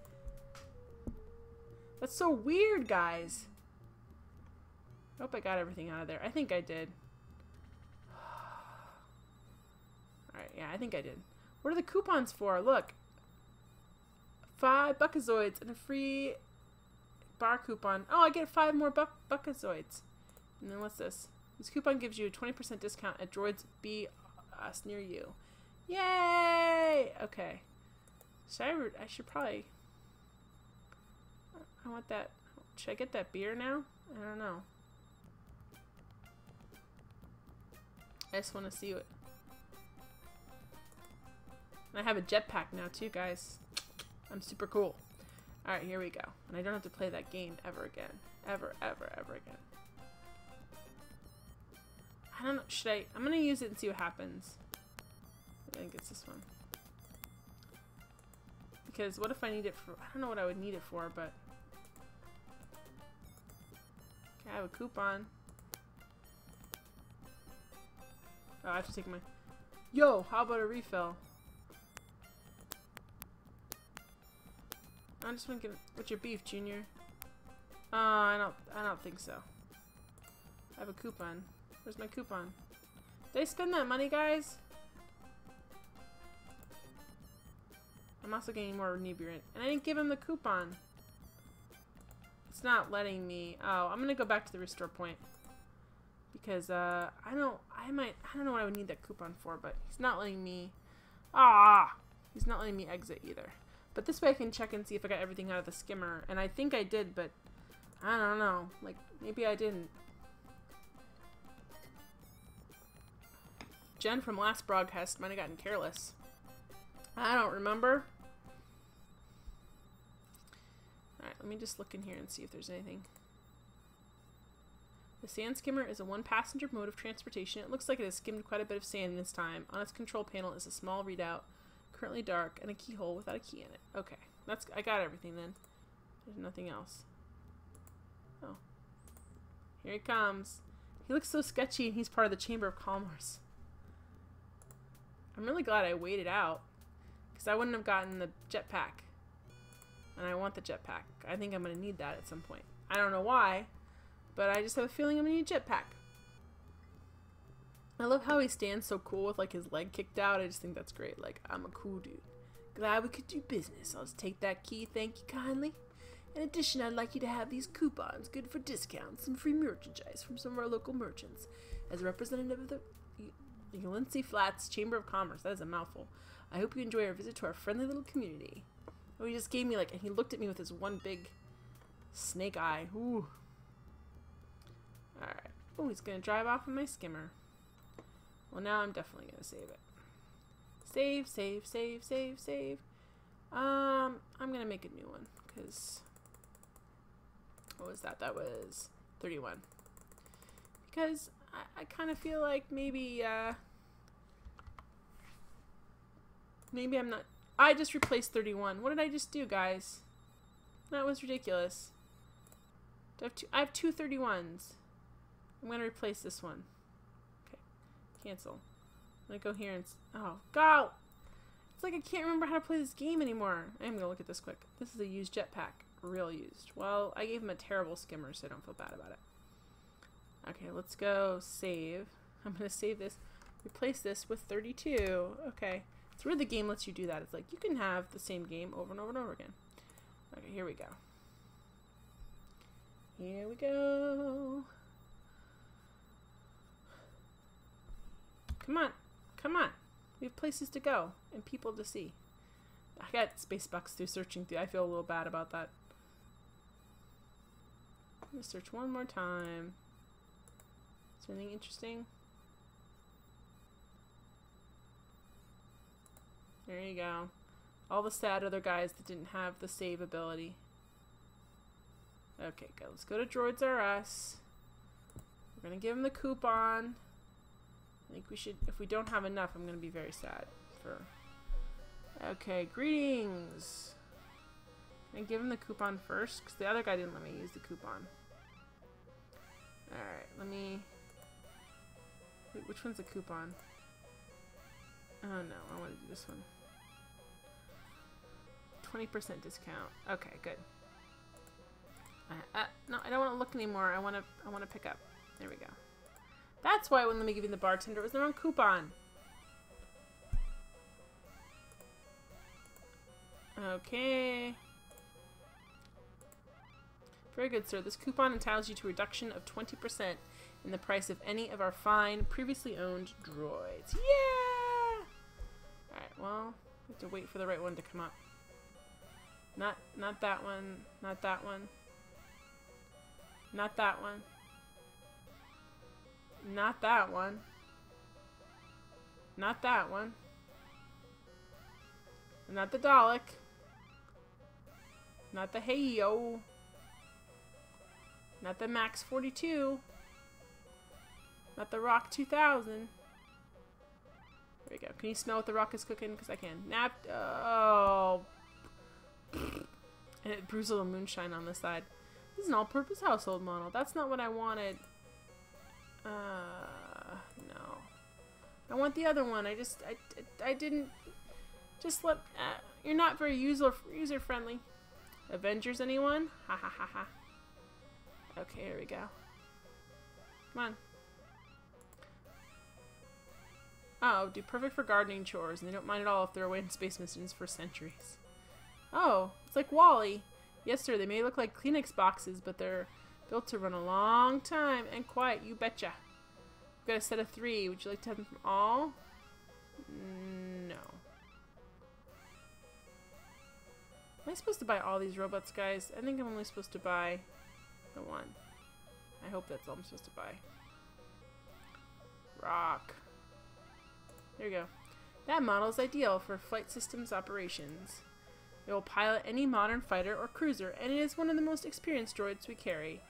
That's so weird, guys. I hope I got everything out of there. I think I did. Alright, yeah, I think I did. What are the coupons for? Look. 5 buckazoids and a free bar coupon. Oh, I get 5 more Buckazoids. And then what's this? This coupon gives you a 20% discount at Droids B Us near you. Yay! Okay. I should probably... I want that... Should I get that beer now? I don't know. I just want to see what... And I have a jetpack now too, guys. I'm super cool. Alright, here we go. And I don't have to play that game ever again. Ever, ever, ever again. I don't know. Should I... I'm going to use it and see what happens. I think it's this one. Because what if I need it for... I don't know what I would need it for, but... Okay, I have a coupon. Oh, I have to take my... Yo, how about a refill? I just want to get... What's your beef, Junior? I don't think so. I have a coupon. Where's my coupon? Did I spend that money, guys? I'm also getting more Nibirunt. And I didn't give him the coupon. It's not letting me... Oh, I'm gonna go back to the restore point. Because, I don't know what I would need that coupon for, but he's not letting me... He's not letting me exit either. But this way I can check and see if I got everything out of the skimmer. And I think I did, but I don't know. Like, maybe I didn't. Jen from last broadcast might have gotten careless. I don't remember. Alright, let me just look in here and see if there's anything. The sand skimmer is a one-passenger mode of transportation. It looks like it has skimmed quite a bit of sand in its time. On its control panel is a small readout, currently dark, and a keyhole without a key in it. Okay, I got everything then. There's nothing else. Oh. Here he comes. He looks so sketchy and he's part of the Chamber of Commerce. I'm really glad I waited out, because I wouldn't have gotten the jetpack. And I want the jetpack. I think I'm going to need that at some point. I don't know why, but I just have a feeling I'm going to need a jetpack. I love how he stands so cool with like his leg kicked out. I just think that's great. Like, I'm a cool dude. Glad we could do business. I'll just take that key, thank you kindly. In addition, I'd like you to have these coupons, good for discounts and free merchandise from some of our local merchants. As a representative of the Lindsay Flats Chamber of Commerce, that is a mouthful. I hope you enjoy our visit to our friendly little community. Oh, he just gave me like, and he looked at me with his one big snake eye. Ooh. Alright. Oh, he's gonna drive off with my skimmer. Well, now I'm definitely gonna save it. Save, save, save, save, save. I'm gonna make a new one, because... What was that? That was 31. Because I kind of feel like maybe I'm not... I just replaced 31. What did I just do, guys? That was ridiculous. I have two 31s. I'm going to replace this one. Okay. Cancel. I'm going to go here and... Oh, God! It's like I can't remember how to play this game anymore. I'm going to look at this quick. This is a used jetpack. Real used. Well, I gave him a terrible skimmer, so I don't feel bad about it. Okay, let's go save. I'm going to save this. Replace this with 32. Okay. It's weird the game lets you do that. It's like, you can have the same game over and over and over again. Okay, here we go. Here we go. Come on. Come on. We have places to go and people to see. I got space bucks through searching through. I feel a little bad about that. I'm going to search one more time. Is there anything interesting? There you go. All the sad other guys that didn't have the save ability. Okay, go. Let's go to Droids R Us. We're going to give him the coupon. I think we should... If we don't have enough, I'm going to be very sad. Okay, greetings! Can I give him the coupon first? Because the other guy didn't let me use the coupon. Alright, let me... Wait, which one's the coupon? Oh no, I want to do this one. 20% discount. Okay, good. No, I don't want to look anymore. I want to pick up. There we go. That's why it wouldn't let me give you the bartender. It was the wrong coupon. Okay. Very good, sir. This coupon entitles you to a reduction of 20% in the price of any of our fine, previously owned droids. Yeah! Alright, well, we have to wait for the right one to come up. Not that one. Not that one. Not that one. Not that one. Not that one. Not the Dalek. Not the Heyo. Not the Max 42. Not the Rock 2000. There we go. Can you smell what the Rock is cooking? Because I can. Oh. And it brews a little moonshine on the side. This is an all-purpose household model. That's not what I wanted. No. I want the other one. I didn't. Just let. You're not very user-friendly. Avengers, anyone? Ha ha ha ha. Okay, here we go. Come on. Oh, do perfect for gardening chores, and they don't mind at all if they're away in space missions for centuries. Oh, it's like WALL-E. Yes, sir, they may look like Kleenex boxes, but they're built to run a long time and quiet, you betcha. We've got a set of 3. Would you like to have them from all? No. Am I supposed to buy all these robots, guys? I think I'm only supposed to buy the one. I hope that's all I'm supposed to buy. Rock. There you go. That model is ideal for flight systems operations. It will pilot any modern fighter or cruiser, and it is one of the most experienced droids we carry.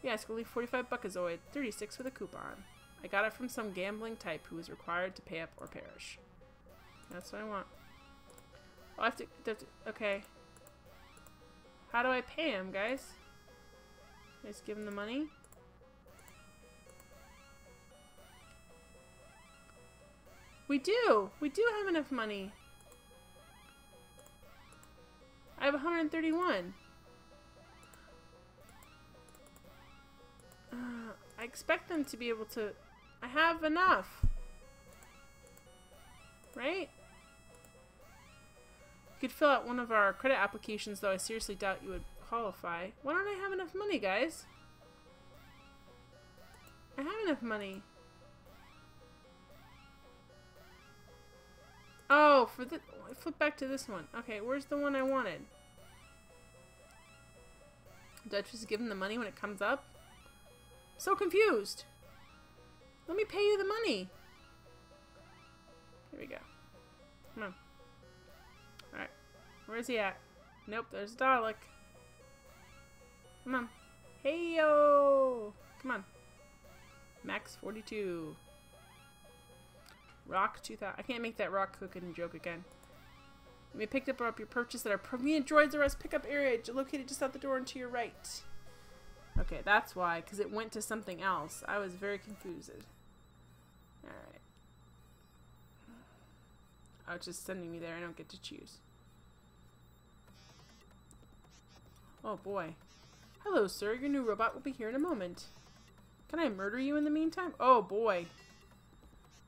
We ask only 45 buckazoid, 36 with a coupon. I got it from some gambling type who was required to pay up or perish. That's what I want. Oh, I have to okay. How do I pay him, guys? Just give him the money? We do! We do have enough money! I have 131. I expect them to be able to... I have enough! Right? You could fill out one of our credit applications, though I seriously doubt you would qualify. Why don't I have enough money, guys? I have enough money. Oh, for the... Flip back to this one. Okay, where's the one I wanted? Do I just give him the money when it comes up? So confused. Let me pay you the money. Here we go. Come on. Alright. Where's he at? Nope, there's Dalek. Come on. Hey yo! Come on. Max 42. Rock 2000. I can't make that rock cooking joke again. We picked up your purchase at our Provenient Droids R Us pickup area, located just out the door and to your right. Okay, that's why, because it went to something else. I was very confused. Alright. Oh, it's just sending me there. I don't get to choose. Oh, boy. Hello, sir. Your new robot will be here in a moment. Can I murder you in the meantime? Oh, boy.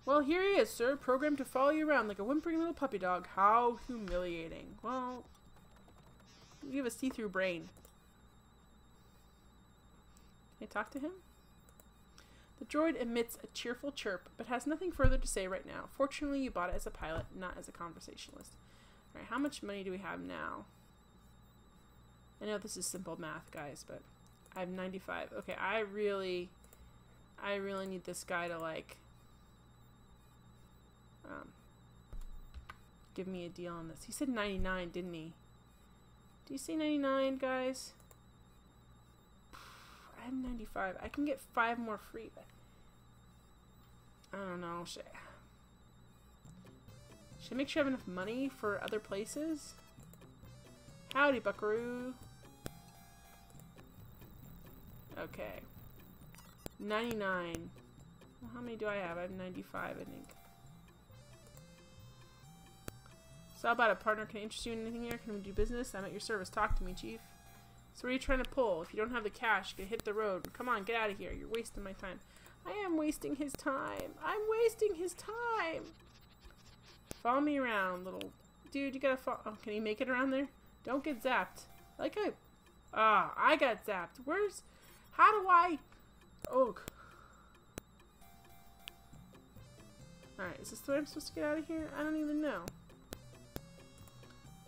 Well, here he is, sir, programmed to follow you around like a whimpering little puppy dog. How humiliating. Well, you have a see-through brain. Can I talk to him? The droid emits a cheerful chirp, but has nothing further to say right now. Fortunately, you bought it as a pilot, not as a conversationalist. Alright, how much money do we have now? I know this is simple math, guys, but I have 95. Okay, I really need this guy to, like... give me a deal on this. He said 99, didn't he? Do you say 99, guys? I have 95. I can get 5 more free, but I don't know. Should I make sure I have enough money for other places? Howdy, buckaroo. Okay. 99. Well, how many do I have? I have 95, I think. So how about a partner? Can I interest you in anything here? Can we do business? I'm at your service. Talk to me, Chief. So what are you trying to pull? If you don't have the cash, you can hit the road. Come on, get out of here. You're wasting my time. I am wasting his time. I'm wasting his time. Follow me around, little dude. You gotta follow. Oh, can you make it around there? Don't get zapped. Ah, I got zapped. How do I... Oh. Alright, is this the way I'm supposed to get out of here? I don't even know.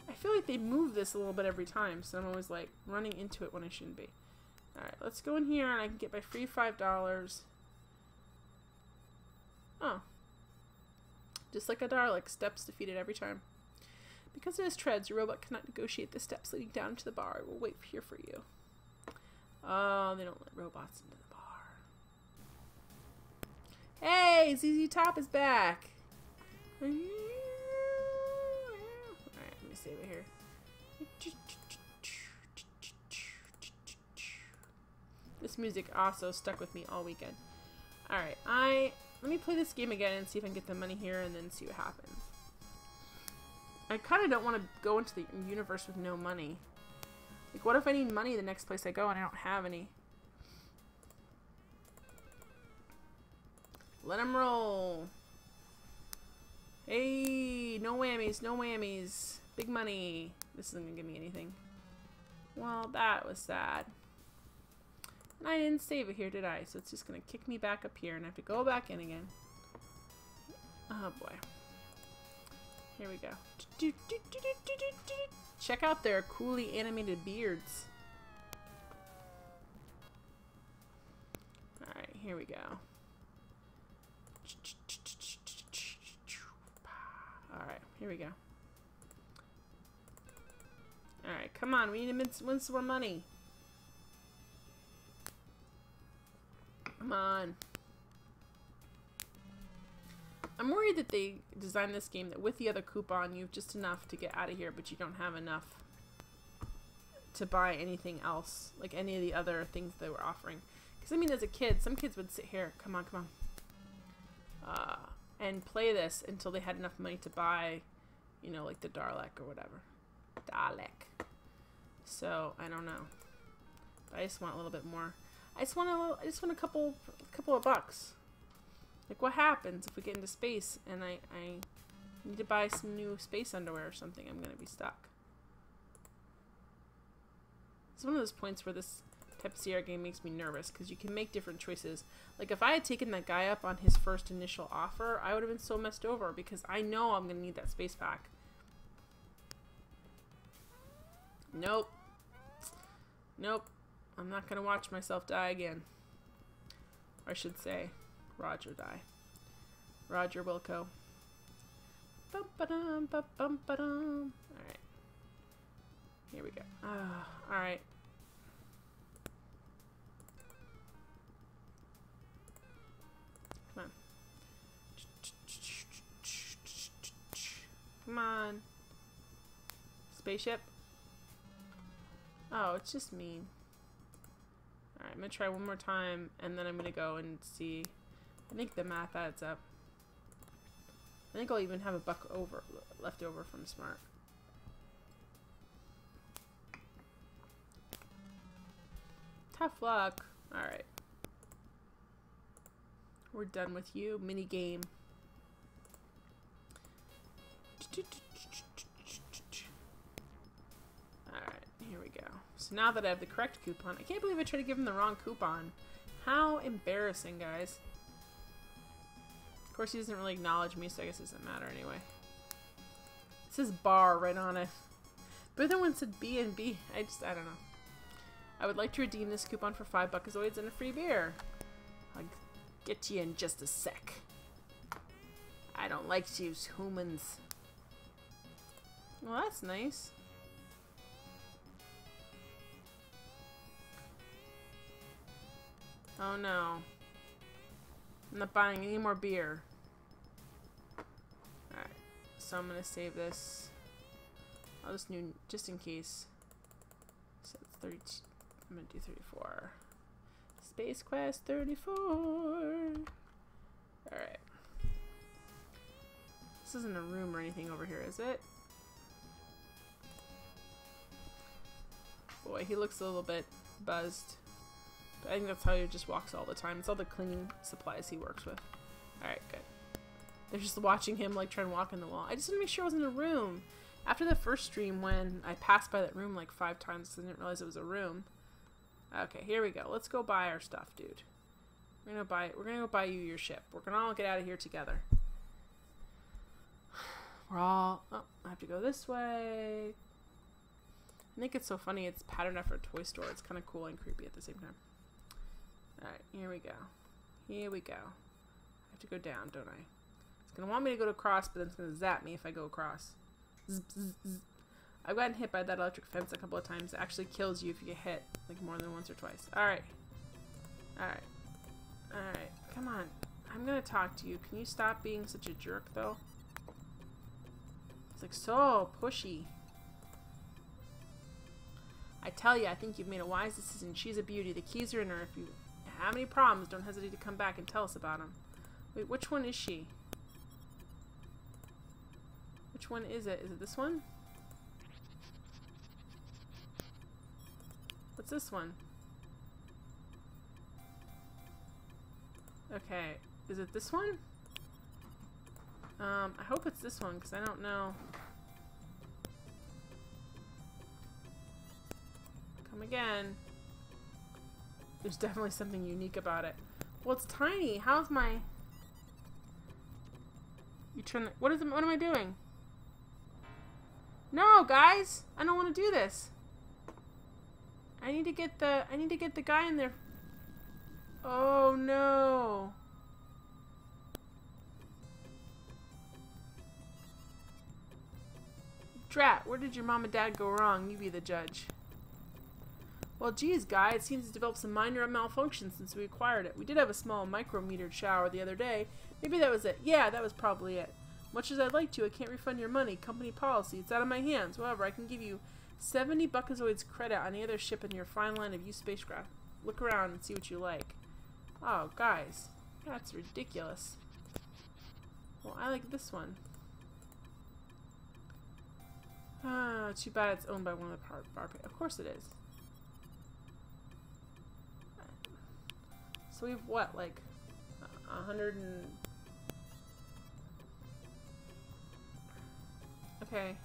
I feel like they move this a little bit every time, so I'm always like running into it when I shouldn't be. Alright, let's go in here and I can get my free $5. Oh. Just like a Dalek, steps defeated every time. Because it has treads, your robot cannot negotiate the steps leading down to the bar. It will wait here for you. Oh, they don't let robots into the bar. Hey, ZZ Top is back. Alright, let me save it here. This music also stuck with me all weekend. Alright, let me play this game again and see if I can get the money here and then see what happens. I kind of don't want to go into the universe with no money. Like, what if I need money the next place I go and I don't have any? Let him roll. Hey, no whammies, no whammies. Big money. This isn't going to give me anything. Well, that was sad. And I didn't save it here, did I? So it's just going to kick me back up here and I have to go back in again. Oh, boy. Here we go. Check out their coolly animated beards. Alright, here we go. Alright, here we go. Alright, come on. We need to win some more money. Come on. I'm worried that they designed this game that with the other coupon you have just enough to get out of here, but you don't have enough to buy anything else, like any of the other things they were offering. Because I mean, as a kid, some kids would sit here, come on, and play this until they had enough money to buy, you know, like the Dalek or whatever. Dalek. So I don't know. But I just want a little bit more. I just want a couple of bucks. Like, what happens if we get into space and I need to buy some new space underwear or something? I'm going to be stuck. It's one of those points where this type of CR game makes me nervous because you can make different choices. Like, if I had taken that guy up on his first initial offer, I would have been so messed over because I know I'm going to need that space pack. Nope. Nope. I'm not going to watch myself die again. Or I should say... Roger die. Roger Wilco. Bum-ba-dum, bum-ba-dum. Alright. Here we go. Alright. Come on. Come on. Spaceship. Oh, it's just mean. Alright, I'm gonna try one more time and then I'm gonna go and see. I think the math adds up. I think I'll even have a buck left over from Smart. Tough luck. Alright. We're done with you. Mini game. Alright, here we go. So now that I have the correct coupon, I can't believe I tried to give him the wrong coupon. How embarrassing, guys. Of course, he doesn't really acknowledge me, so I guess it doesn't matter anyway. It says bar right on it. But the other one said B and B. I don't know. I would like to redeem this coupon for $5 Buckazoids and a free beer. I'll get to you in just a sec. I don't like to use humans. Well, that's nice. Oh no. I'm not buying any more beer. Alright. So I'm gonna save this. I'll just in case. So it's 32. I'm gonna do 34. Space Quest 34. Alright. This isn't a room or anything over here, is it? Boy, he looks a little bit buzzed. But I think that's how he just walks all the time. It's all the cleaning supplies he works with. Alright, good. They're just watching him like try and walk in the wall. I just want to make sure I was in a room. After the first stream when I passed by that room like 5 times because I didn't realize it was a room. Okay, here we go. Let's go buy our stuff, dude. We're gonna go buy you your ship. We're gonna all get out of here together. Oh, I have to go this way. I think it's so funny. It's patterned after a toy store. It's kind of cool and creepy at the same time. Alright, here we go. Here we go. I have to go down, don't I? It's going to want me to go across, but then it's going to zap me if I go across. Zzz, zzz, zzz. I've gotten hit by that electric fence a couple of times. It actually kills you if you get hit, like more than once or twice. Alright. Alright. Alright. Come on. I'm going to talk to you. Can you stop being such a jerk, though? It's like so pushy. I tell you, I think you've made a wise decision. She's a beauty. The keys are in her. If you have any problems, don't hesitate to come back and tell us about them. Wait, which one is she? Which one is it? Is it this one? What's this one? Okay, is it this one? I hope it's this one, because I don't know. Come again. There's definitely something unique about it. Well, it's tiny. How's my... You trying to... What am I doing? No, guys! I don't want to do this. I need to get the guy in there. Oh, no. Drat, where did your mom and dad go wrong? You be the judge. Well, geez, guy, it seems to develop some minor malfunction since we acquired it. We did have a small micrometered shower the other day. Maybe that was it. Yeah, that was probably it. Much as I'd like to, I can't refund your money. Company policy. It's out of my hands. However, I can give you 70 Buckazoids credit on any other ship in your fine line of used spacecraft. Look around and see what you like. Oh, guys. That's ridiculous. Well, I like this one. Ah, too bad it's owned by one of the bar pay. Of course it is. So we've what, like 100 and... Okay.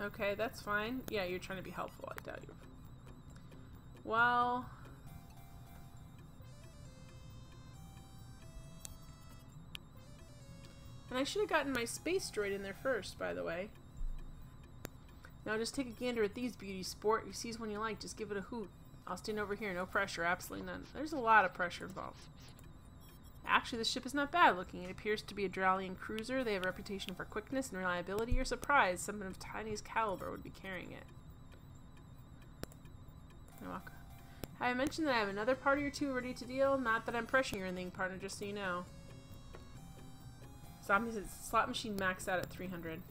Okay, that's fine. Yeah, you're trying to be helpful, I doubt you. Well... And I should have gotten my space droid in there first, by the way. Now just take a gander at these beauties, sport. You seize one you like, just give it a hoot. I'll stand over here, no pressure, absolutely none. There's a lot of pressure involved. Actually, this ship is not bad looking. It appears to be a Dralian cruiser. They have a reputation for quickness and reliability. You're surprised someone of Tiny's caliber would be carrying it. You're welcome. I mentioned that I have another party or two ready to deal. Not that I'm pressuring you or anything, partner, just so you know. Zombies slot machine maxed out at 300.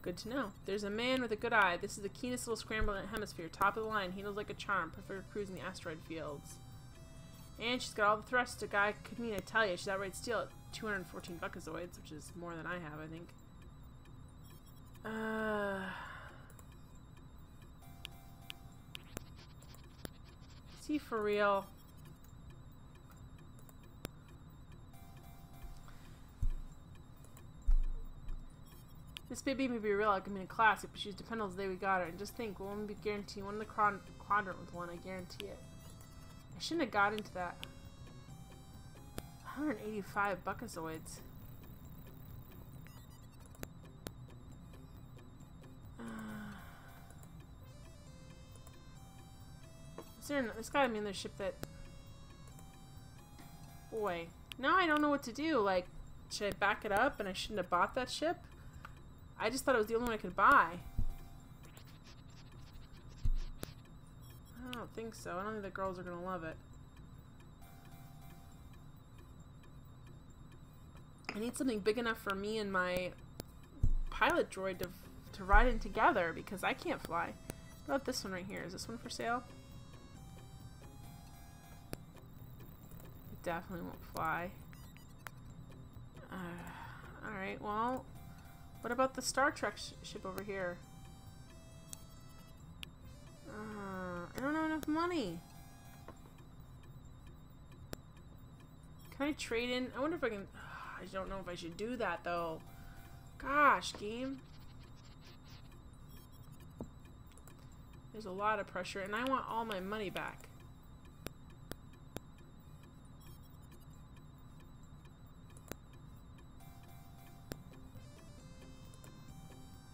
Good to know. There's a man with a good eye. This is the keenest little scrambler in the hemisphere. Top of the line. Handles like a charm. Perfect for cruising the asteroid fields. And she's got all the thrust a guy could need, I tell you. She's outright steal at 214 Buckazoids, which is more than I have, I think. Is he for real? This baby may be real like a classic, but she's dependable the day we got her. And just think, we'll only be guaranteed one in the quadrant with one, I guarantee it. I shouldn't have got into that. 185 Buckazoids. There's gotta be another ship that... Boy. Now I don't know what to do. Like, should I back it up and I shouldn't have bought that ship? I just thought it was the only one I could buy. I don't think so. I don't think the girls are gonna love it. I need something big enough for me and my pilot droid to ride in together because I can't fly. What about this one right here? Is this one for sale? It definitely won't fly. Alright, well... What about the Star Trek ship over here? I don't have enough money. Can I trade in? I wonder if I can... I don't know if I should do that, though. Gosh, game. There's a lot of pressure, and I want all my money back.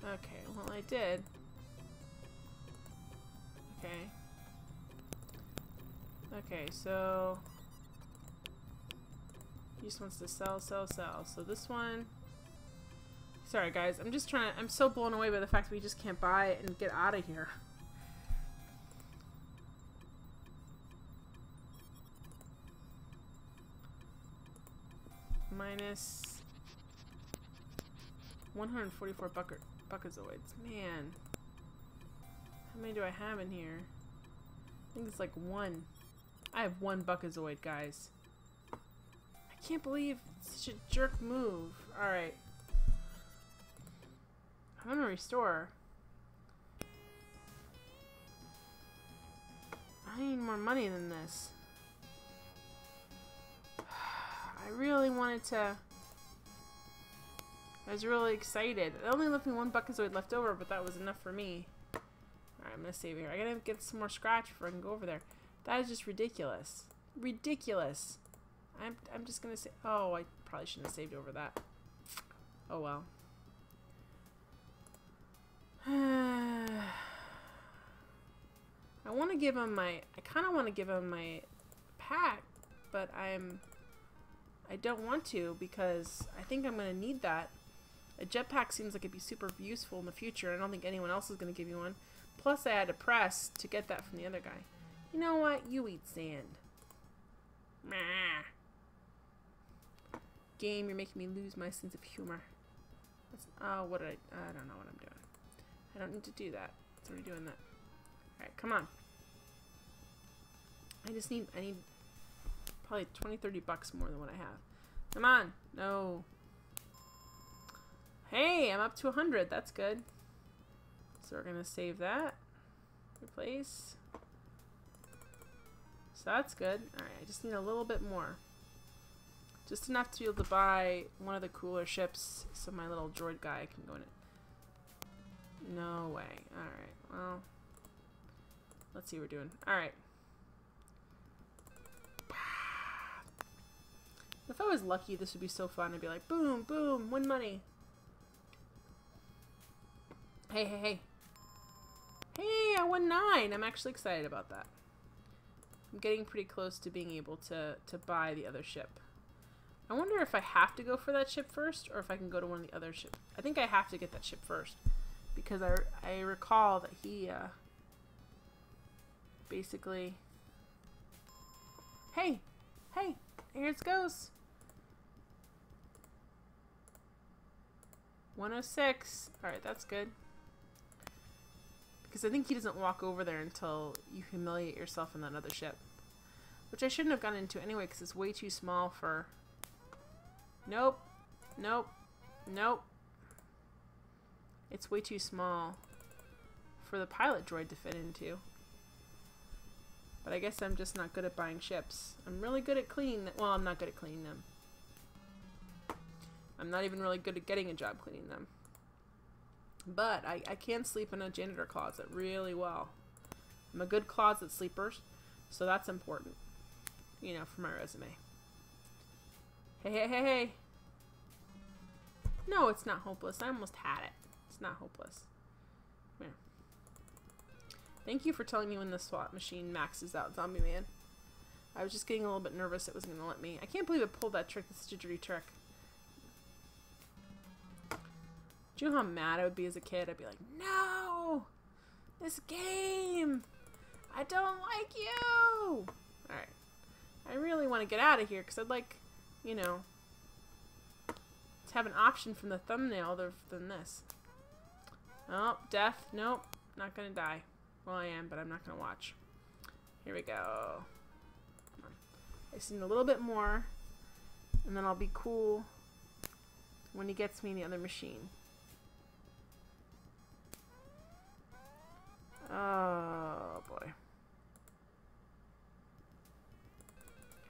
Okay, well I did. Okay. Okay, so he just wants to sell, sell, sell. So this one. Sorry guys, I'm so blown away by the fact that we just can't buy it and get out of here. Minus 144 buckazoids. Man. How many do I have in here? I think it's like one. I have one buckazoid, guys. I can't believe it's such a jerk move. Alright. I'm gonna restore. I need more money than this. I really wanted to... I was really excited. It only left me one buckazoid left over, but that was enough for me. Alright, I'm gonna save here. I gotta get some more scratch before I can go over there. That is just ridiculous. Ridiculous. I'm just gonna say... Oh, I probably shouldn't have saved over that. Oh well. I want to give him my... I kind of want to give him my pack, but I don't want to because I think I'm going to need that. A jetpack seems like it'd be super useful in the future. I don't think anyone else is going to give you one. Plus, I had to press to get that from the other guy. You know what? You eat sand. Meh. Game, you're making me lose my sense of humor. Oh, what did I don't know what I'm doing. I don't need to do that. It's already doing that. Alright, come on. I need probably 20, 30 bucks more than what I have. Come on. No. Hey, I'm up to 100. That's good. So we're going to save that. Replace. So that's good. Alright, I just need a little bit more. Just enough to be able to buy one of the cooler ships so my little droid guy can go in it. No way. Alright, well. Let's see what we're doing. Alright. If I was lucky, this would be so fun. I'd be like, boom, boom, win money. Hey, hey, hey. Hey, I won 9. I'm actually excited about that. I'm getting pretty close to being able to buy the other ship. I wonder if I have to go for that ship first or if I can go to one of the other ships. I think I have to get that ship first. Because I recall that he, basically... Hey! Hey! Here it goes! 106. Alright, that's good. Because I think he doesn't walk over there until you humiliate yourself in that other ship. Which I shouldn't have gone into anyway, because it's way too small for... Nope. Nope. Nope. It's way too small for the pilot droid to fit into. But I guess I'm just not good at buying ships. I'm really good at cleaning them. Well, I'm not good at cleaning them. I'm not even really good at getting a job cleaning them. But I can sleep in a janitor closet really well. I'm a good closet sleeper, so that's important. You know, for my resume. Hey, hey, hey, hey. No, it's not hopeless. I almost had it. It's not hopeless. Come here. Thank you for telling me when the SWAT machine maxes out, Zombie Man. I was just getting a little bit nervous it wasn't going to let me. I can't believe it pulled that trick. That's such a dirty trick. Do you know how mad I would be as a kid? I'd be like, no! This game! I don't like you! Alright. I really want to get out of here because I'd like, you know, to have an option from the thumbnail other than this. Oh, death. Nope. Not gonna die. Well, I am, but I'm not gonna watch. Here we go. Come on. I just need a little bit more, and then I'll be cool when he gets me in the other machine. Oh, boy.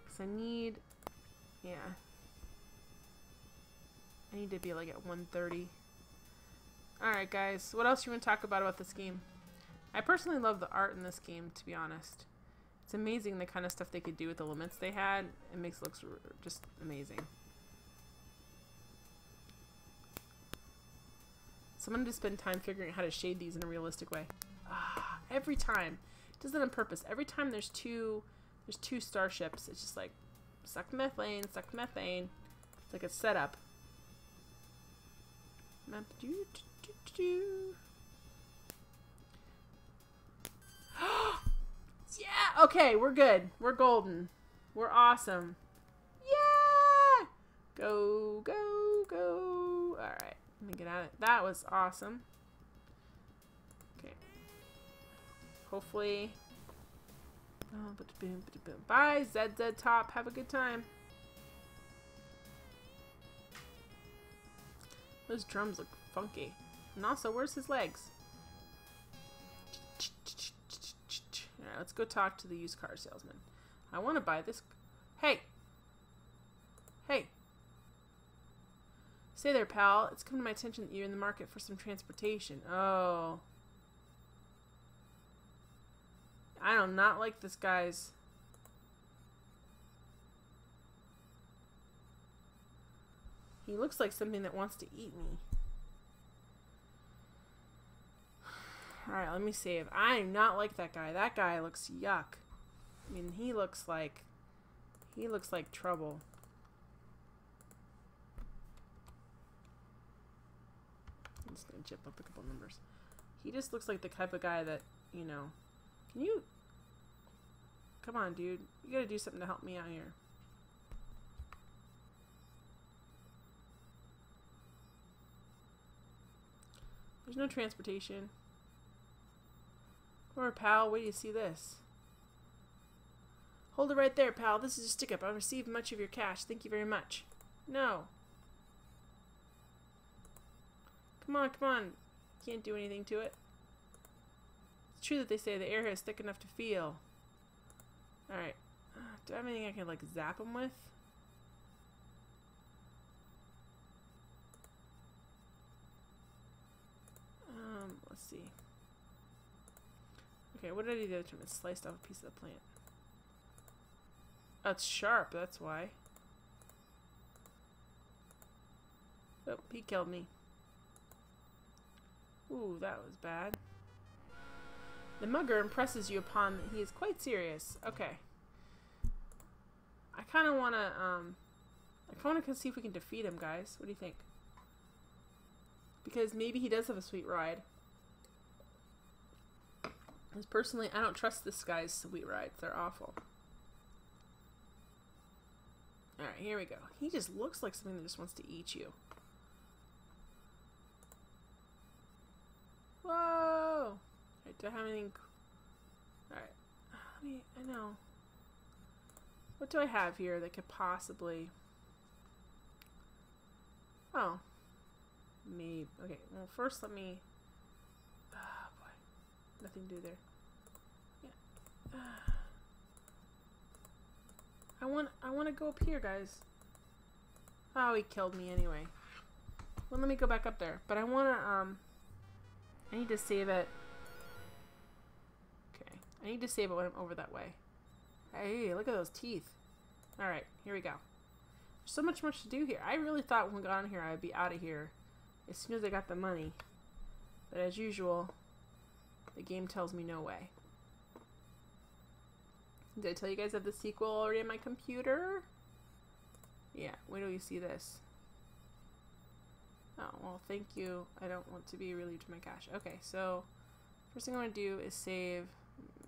Because I need... Yeah. I need to be like at 130. Alright guys, what else you want to talk about this game? I personally love the art in this game, to be honest. It's amazing the kind of stuff they could do with the limits they had. It makes it look just amazing. Someone to spend time figuring out how to shade these in a realistic way. Every time. It does that on purpose. Every time there's two starships, it's just like, suck methane, suck methane. It's like a setup. Map yeah! Okay, we're good. We're golden. We're awesome. Yeah! Go, go, go. Alright, let me get at it. That was awesome. Okay. Hopefully. Oh, bye, ZZ Top. Have a good time. Those drums look funky. And also, where's his legs? Alright, let's go talk to the used car salesman. I want to buy this. Hey! Hey! Say there, pal. It's come to my attention that you're in the market for some transportation. Oh. I do not like this guy's. He looks like something that wants to eat me. Alright, let me save. I do not like that guy. That guy looks yuck. I mean, he looks like trouble. I'm just gonna chip up a couple numbers. He just looks like the type of guy that, you know. Can you... Come on, dude. You gotta do something to help me out here. There's no transportation. Come on, pal. Wait till you see this. Hold it right there, pal. This is a stick-up. I received much of your cash. Thank you very much. No. Come on, come on. Can't do anything to it. It's true that they say the air here is thick enough to feel. Alright. Do I have anything I can, like, zap him with? Let's see. Okay, what did I do the other time? It sliced off a piece of the plant. Oh, it's sharp, that's why. Oh, he killed me. Ooh, that was bad. The mugger impresses you upon that he is quite serious. Okay. I kind of want to see if we can defeat him, guys. What do you think? Because maybe he does have a sweet ride. Because personally, I don't trust this guy's sweet rides. They're awful. Alright, here we go. He just looks like something that just wants to eat you. Whoa! Alright, do I have anything? Alright. I know. What do I have here that could possibly... Oh. Maybe. Okay, well first let me... Oh boy. Nothing to do there. Yeah. I want to go up here, guys. Oh, he killed me anyway. Well, let me go back up there. But I want to, I need to save it. Okay. I need to save it when I'm over that way. Hey, look at those teeth. Alright, here we go. There's so much to do here. I really thought when we got on here I'd be out of here as soon as I got the money. But as usual, the game tells me no way. Did I tell you guys I have the sequel already on my computer? Yeah, wait till you see this. Oh, well, thank you. I don't want to be relieved of my cash. Okay, so first thing I want to do is save.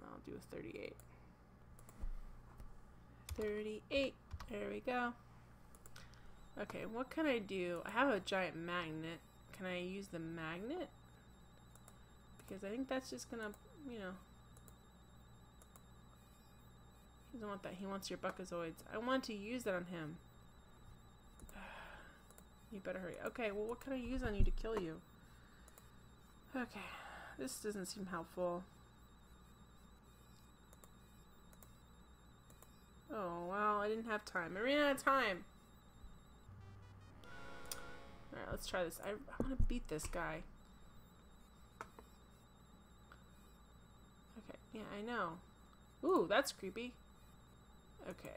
I'll do a 38. 38. There we go. Okay, what can I do? I have a giant magnet. Can I use the magnet? Because I think that's just gonna, you know. He doesn't want that. He wants your Buckazoids. I want to use that on him. You better hurry. Okay, well, what can I use on you to kill you? Okay, this doesn't seem helpful. Oh, well, I didn't have time. I ran out of time. Alright, let's try this. I want to beat this guy. Yeah, I know. Ooh, that's creepy. Okay.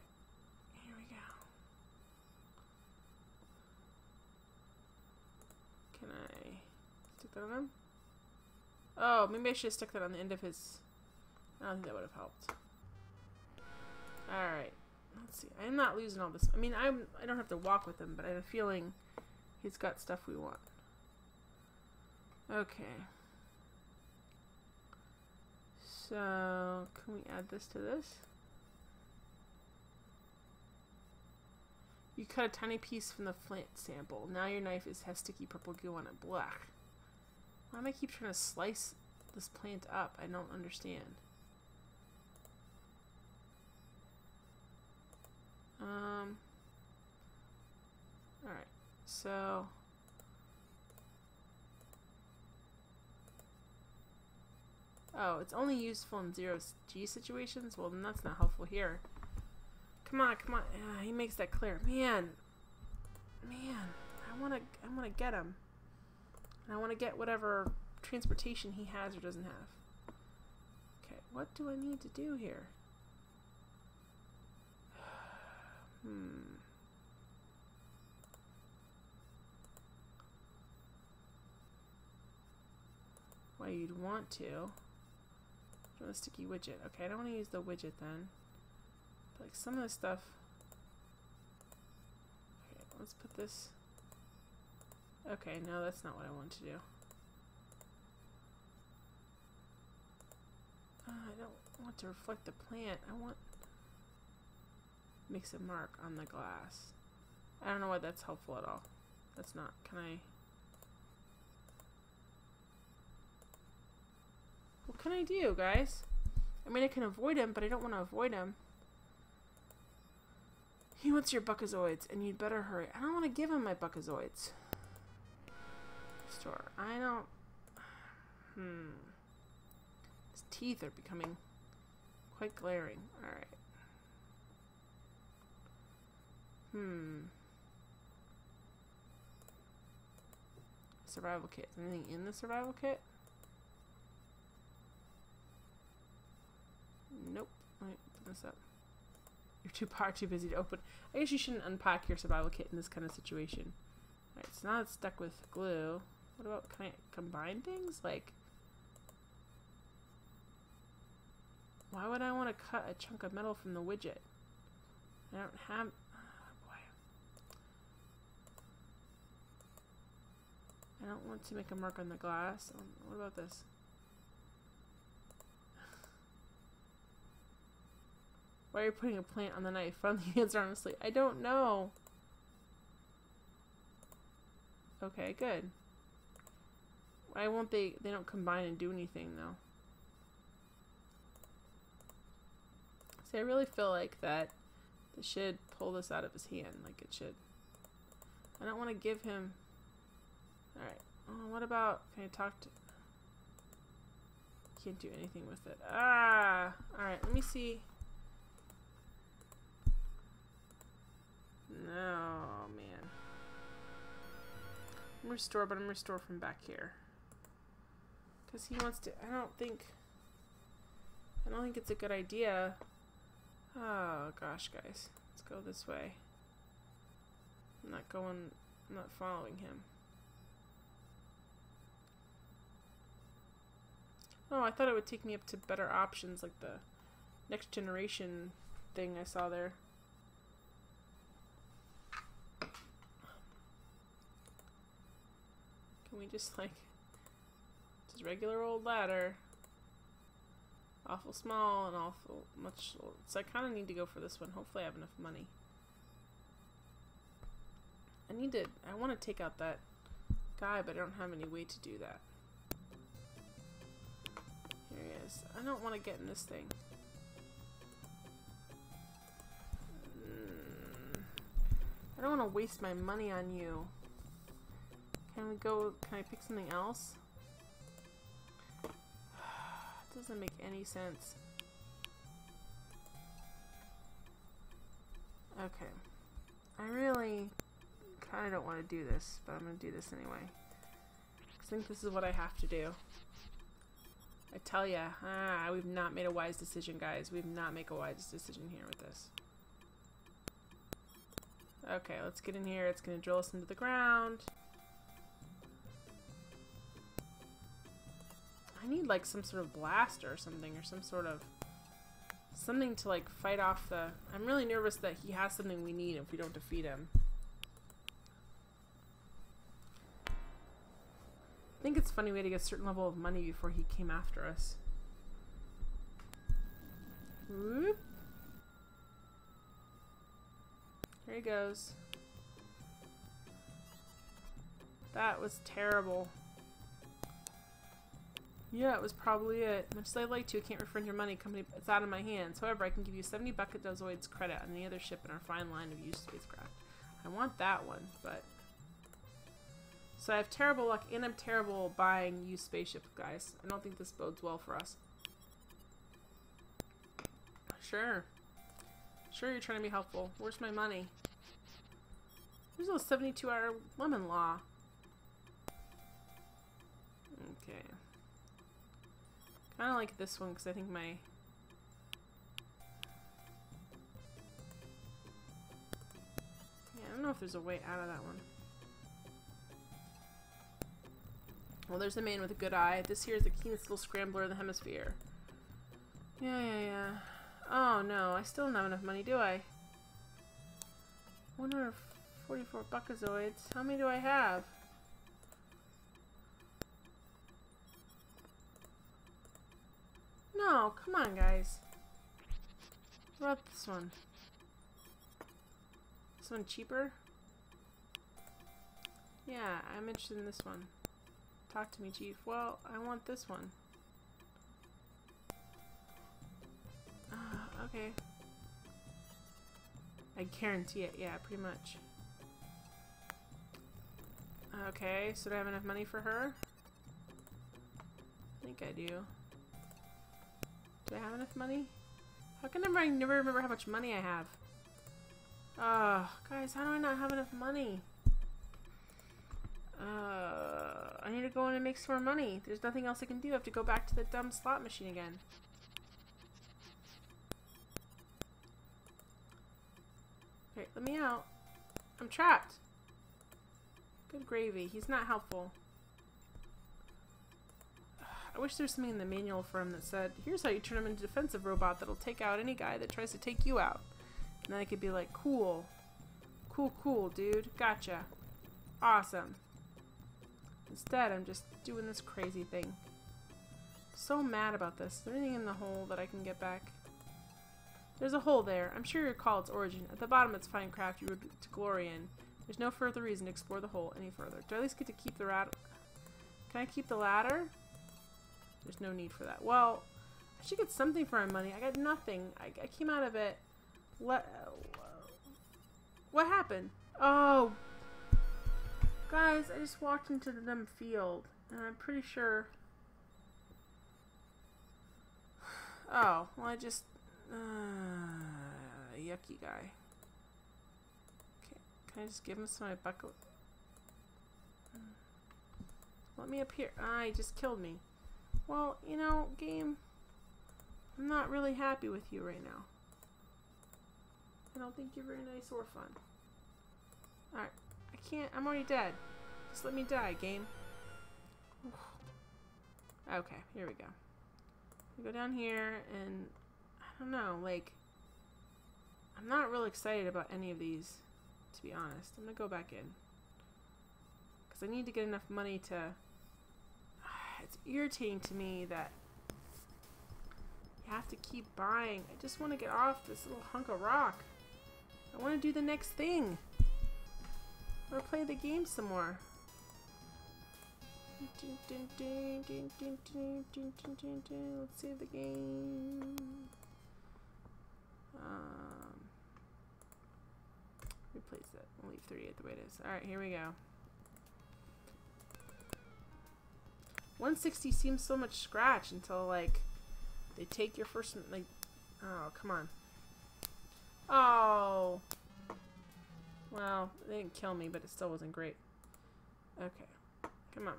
Here we go. Can I stick that on him? Oh, maybe I should have stuck that on the end of his... I don't think that would have helped. Alright. Let's see. I'm not losing all this. I mean, I don't have to walk with him, but I have a feeling he's got stuff we want. Okay. So, can we add this to this? You cut a tiny piece from the flint sample. Now your knife has sticky purple goo on it. Black. Why do I keep trying to slice this plant up? I don't understand. Alright. So... Oh, it's only useful in 0G situations? Well, then that's not helpful here. Come on, come on. He makes that clear. Man. I wanna get him. And I wanna get whatever transportation he has or doesn't have. Okay, what do I need to do here? Well, you'd want to. A sticky widget. Okay, I don't want to use the widget then. But like some of the stuff. Okay, let's put this. Okay, no, that's not what I want to do. I don't want to reflect the plant. I want makes a mark on the glass. I don't know why that's helpful at all. That's not. Can I? What can I do, guys? I mean, I can avoid him, but I don't want to avoid him. He wants your Buckazoids, and you'd better hurry. I don't want to give him my Buckazoids. Store. I don't... His teeth are becoming quite glaring. Alright. Survival kit. Anything in the survival kit? Nope. Let me open this up. You're too busy to open. I guess you shouldn't unpack your survival kit in this kind of situation. Alright, so now it's stuck with glue. What about, can I combine things? Like, why would I want to cut a chunk of metal from the widget? I don't have... Oh boy. I don't want to make a mark on the glass. What about this? Why are you putting a plant on the knife? From the answer, honestly. I don't know. Okay, good. Why won't they don't combine and do anything, though? See, I really feel like that they should pull this out of his hand, like it should. I don't want to give him... Alright. What about... Can I talk to... Can't do anything with it. Ah! Alright, let me see... No, man. I'm restore, but I'm restore from back here. Because he wants to... I don't think it's a good idea. Oh, gosh, guys. Let's go this way. I'm not following him. Oh, I thought it would take me up to better options, like the next generation thing I saw there. Can we just, like, just regular old ladder. Awful small and awful much. So I kind of need to go for this one. Hopefully I have enough money. I want to take out that guy, but I don't have any way to do that. Here he is. I don't want to get in this thing. I don't want to waste my money on you. Can I pick something else? It doesn't make any sense. Okay. I really kind of don't want to do this, but I'm going to do this anyway. I think this is what I have to do. I tell ya, we've not made a wise decision, guys. We've not made a wise decision here with this. Okay, let's get in here. It's gonna drill us into the ground. I need like some sort of blaster or something, or some sort of something to like fight off the... I'm really nervous that he has something we need if we don't defeat him. I think it's funny we had to get a certain level of money before he came after us. Whoop. Here he goes. That was terrible. Yeah, it was probably it. Much as I'd like to, I can't refund your money. Company, it's out of my hands. However, I can give you 70 Bucket-Dozoids credit on any other ship in our fine line of used spacecraft. I want that one, but... So I have terrible luck, and I'm terrible buying used spaceships, guys. I don't think this bodes well for us. Sure. Sure, you're trying to be helpful. Where's my money? There's a 72-hour lemon law. Okay. Kind of like this one, because I think my... Yeah, I don't know if there's a way out of that one. Well, there's a man with a good eye. This here is the keenest little scrambler in the hemisphere. Yeah. Oh, no. I still don't have enough money, do I? 144 Buckazoids. How many do I have? No, come on, guys. What about this one? This one cheaper? Yeah, I'm interested in this one. Talk to me, Chief. Well, I want this one. Okay. I guarantee it. Yeah, pretty much. Okay, so do I have enough money for her? I think I do. Do I have enough money? How can I never remember how much money I have? Guys, how do I not have enough money? I need to go in and make some more money. There's nothing else I can do. I have to go back to the dumb slot machine again. Okay, let me out. I'm trapped. Good gravy. He's not helpful. I wish there was something in the manual for him that said, here's how you turn him into a defensive robot that'll take out any guy that tries to take you out. And then I could be like, cool. Cool, dude. Gotcha. Awesome. Instead, I'm just doing this crazy thing. So mad about this. Is there anything in the hole that I can get back? There's a hole there. I'm sure you recall its origin. At the bottom, it's fine craft you would to glory in. There's no further reason to explore the hole any further. Do I at least get to keep the ladder? Can I keep the ladder? There's no need for that. Well, I should get something for my money. I got nothing. I came out of it. What happened? Oh, guys, I just walked into the dumb field, and I'm pretty sure... Oh, well, I just... yucky guy. Okay, can I just give him some of my bucket? Let me up here. Ah, he just killed me. Well, you know, game, I'm not really happy with you right now. I don't think you're very nice or fun. Alright, I can't, I'm already dead. Just let me die, game. Okay, here we go. We go down here, and I don't know, like, I'm not really excited about any of these, to be honest. I'm gonna go back in. Because I need to get enough money to... It's irritating to me that you have to keep buying. I just want to get off this little hunk of rock. I want to do the next thing. Or play the game some more. Let's save the game. Replace it. We'll leave 38 the way it is. Alright, here we go. 160 seems so much scratch until, like, they take your first, like, oh, come on. Oh. Well, they didn't kill me, but it still wasn't great. Okay. Come on.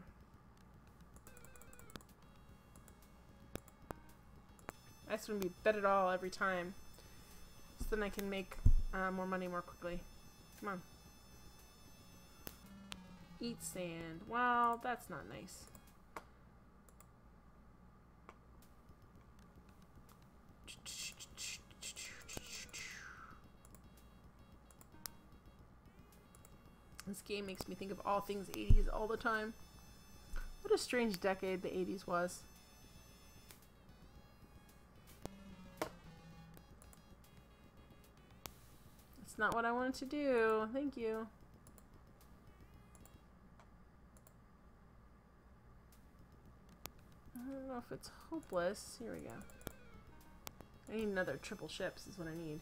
I just want to be bet it all every time. So then I can make more money more quickly. Come on. Eat sand. Well, that's not nice. This game makes me think of all things 80s all the time. What a strange decade the 80s was. It's not what I wanted to do. Thank you. I don't know if it's hopeless. Here we go. I need another triple ships is what I need.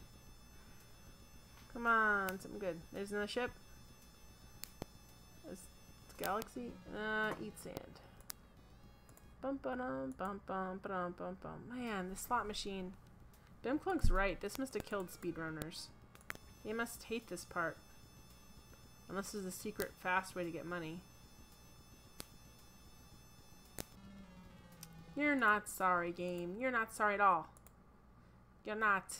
Come on, something good. There's another ship. It's Galaxy. Eat sand. Bum ba dum bum bum ba dum bum bum. Man, this slot machine. Bimclunk's right. This must have killed speedrunners. They must hate this part. Unless there's a secret fast way to get money. You're not sorry, game. You're not sorry at all. You're not.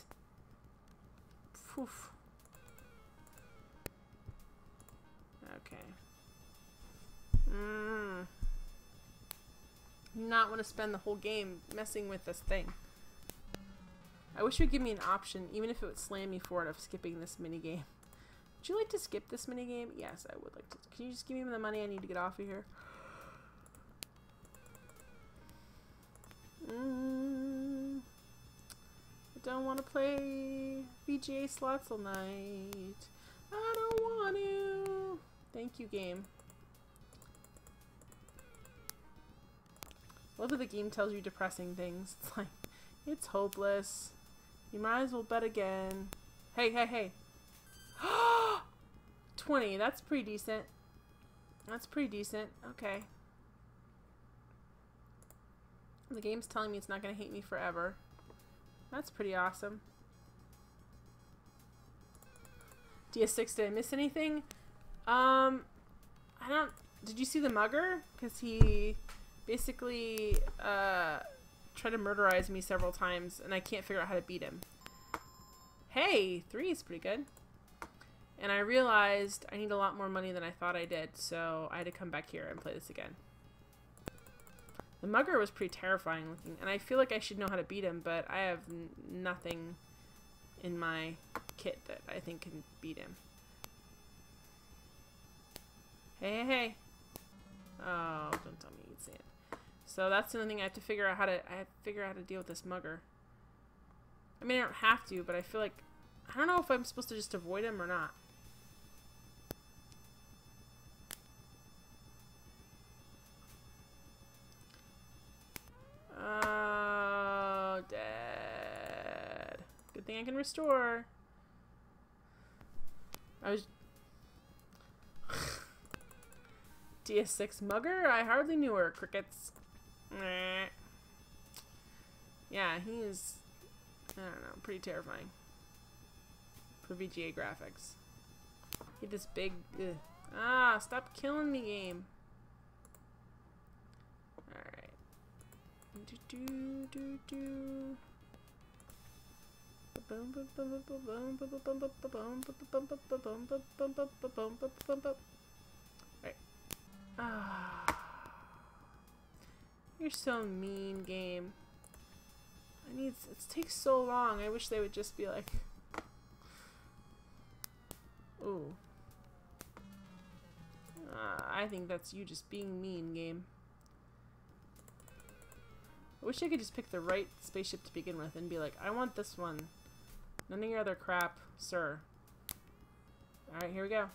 Poof. Okay. Not want to spend the whole game messing with this thing. I wish it would give me an option, even if it would slam me for it, of skipping this minigame. Would you like to skip this minigame? Yes, I would like to. Can you just give me the money I need to get off of here? I don't want to play VGA slots all night. I don't want to. Thank you, game. I love that the game tells you depressing things. It's like, it's hopeless. You might as well bet again. Hey, hey, hey. 20. That's pretty decent. That's pretty decent. Okay. The game's telling me it's not going to hate me forever. That's pretty awesome. DS6, did I miss anything? I don't... Did you see the mugger? Because he basically tried to murderize me several times, and I can't figure out how to beat him. Hey, 3 is pretty good. And I realized I need a lot more money than I thought I did, so I had to come back here and play this again. The mugger was pretty terrifying looking, and I feel like I should know how to beat him, but I have nothing in my kit that I think can beat him. Hey, hey, hey. Oh, don't tell me you see it. So that's the only thing I have to figure out how to deal with this mugger. I mean, I don't have to, but I feel like I don't know if I'm supposed to just avoid him or not. Oh, dead. Good thing I can restore. I was DS6 mugger? I hardly knew her. Crickets. Yeah, he is, I don't know, pretty terrifying. For VGA graphics. He had this big, ah, stop killing me, game. Alright. Alright. Ah. You're so mean, game. It takes so long. I wish they would just be like, ooh. I think that's you just being mean, game. I wish I could just pick the right spaceship to begin with and be like, I want this one. None of your other crap, sir. Alright, here we go.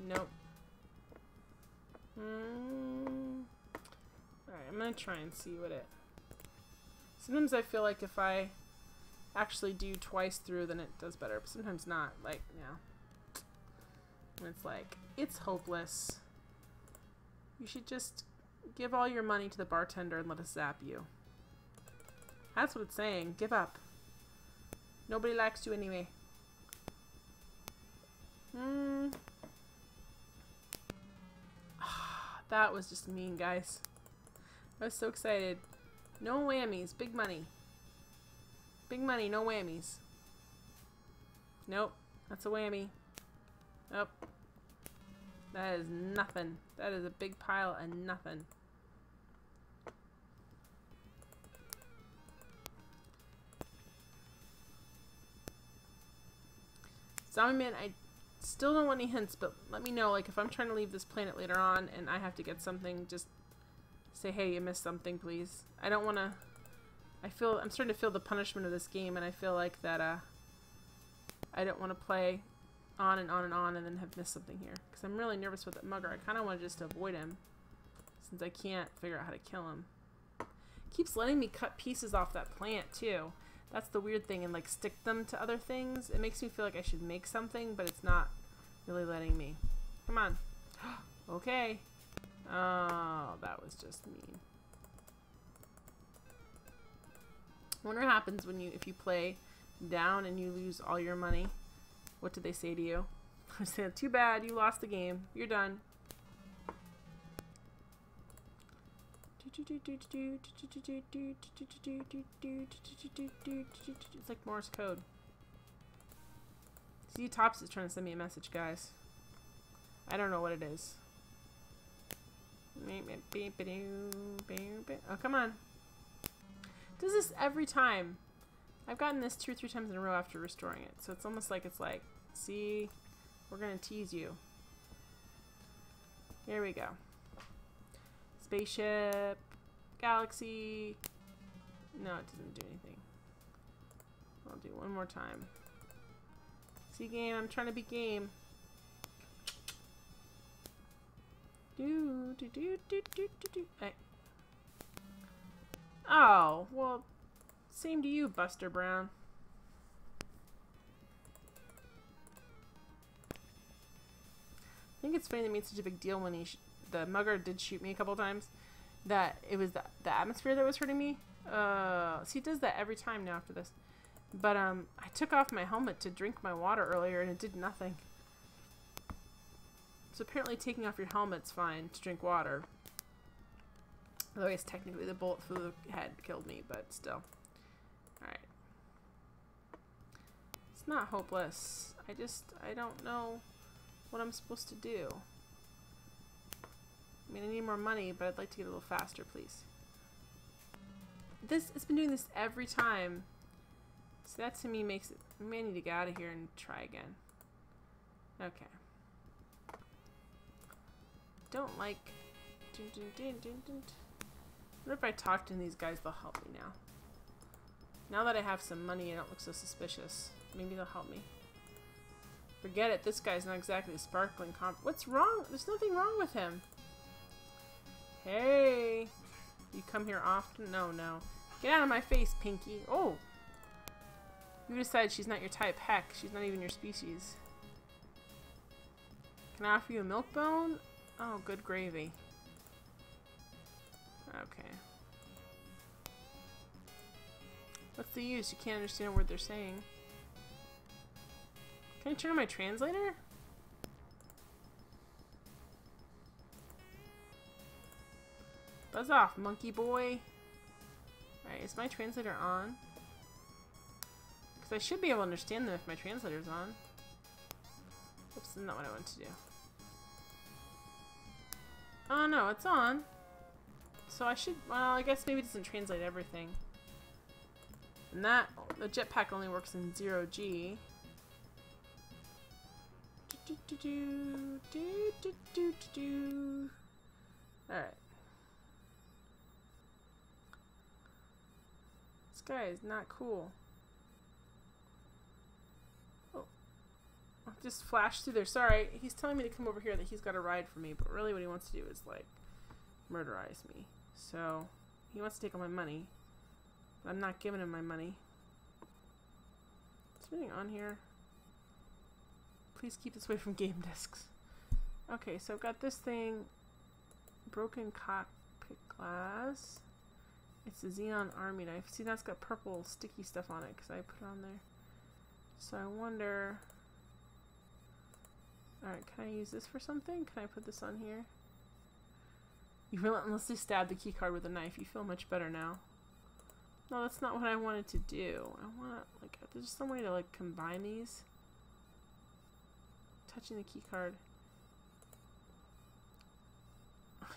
Nope. Alright, I'm gonna try and see what it... Sometimes I feel like if I actually do twice through, then it does better. But sometimes not. Like, yeah. And it's like, it's hopeless. You should just give all your money to the bartender and let us zap you. That's what it's saying. Give up. Nobody likes you anyway. That was just mean, guys. I was so excited. No whammies. Big money. Big money, no whammies. Nope. That's a whammy. Nope. That is nothing. That is a big pile of nothing. Zombie Man, I still don't want any hints, but let me know, like, if I'm trying to leave this planet later on and I have to get something, just say, hey, you missed something, please. I don't want to... I'm starting to feel the punishment of this game, and I feel like that, I don't want to play on and on and on and then have missed something here. Because I'm really nervous with that mugger. I kind of want to just avoid him, since I can't figure out how to kill him. Keeps letting me cut pieces off that plant, too. That's the weird thing, and like stick them to other things. It makes me feel like I should make something, but it's not really letting me. Come on. Okay. Oh, that was just mean. I wonder what happens when if you play down and you lose all your money. What do they say to you? I said, too bad, you lost the game. You're done. It's like Morse code. Z Tops is trying to send me a message, guys. I don't know what it is. Oh, come on. Does this every time. I've gotten this 2 or 3 times in a row after restoring it. So it's almost like see, we're going to tease you. Here we go. Spaceship. Galaxy. No, it doesn't do anything. I'll do one more time. See, game. I'm trying to be game. Hey. Oh, well, same to you, Buster Brown. I think it's funny they made such a big deal when the mugger did shoot me a couple times, that it was the atmosphere that was hurting me. See, it does that every time now after this. But I took off my helmet to drink my water earlier and it did nothing. So apparently taking off your helmet's fine to drink water. Although I guess technically the bullet through the head killed me, but still. Alright. It's not hopeless. I don't know what I'm supposed to do. I mean, I need more money, but I'd like to get a little faster, please. It's been doing this every time. So that to me makes it... I may need to get out of here and try again. Okay. Don't like... What if I talk to these guys? They'll help me now. Now that I have some money, I don't look so suspicious. Maybe they'll help me. Forget it. This guy's not exactly a sparkling comp. What's wrong? There's nothing wrong with him. Hey. You come here often? No, no. Get out of my face, Pinky. Oh. You decide she's not your type. Heck, she's not even your species. Can I offer you a milk bone? Oh, good gravy. Okay. What's the use? You can't understand a word they're saying. Can I turn on my translator? Buzz off, monkey boy. Alright, is my translator on? Because I should be able to understand them if my translator's on. Oops, that's not what I want to do. Oh no, it's on. So I should, well, I guess maybe it doesn't translate everything. And that, the jetpack only works in 0G. Alright. This guy is not cool. Oh. I just flashed through there. Sorry, he's telling me to come over here, that he's got a ride for me, but really what he wants to do is, like, murderize me. So, he wants to take all my money. But I'm not giving him my money. Is anything on here? Please keep this away from game discs. Okay, so I've got this thing. Broken cockpit glass. It's a Xeon army knife. See, that's got purple sticky stuff on it because I put it on there. So I wonder... Alright, can I use this for something? Can I put this on here? You relentlessly stabbed the keycard with a knife. You feel much better now. No, that's not what I wanted to do. I want to, like, there's some way to, like, combine these. Touching the key card.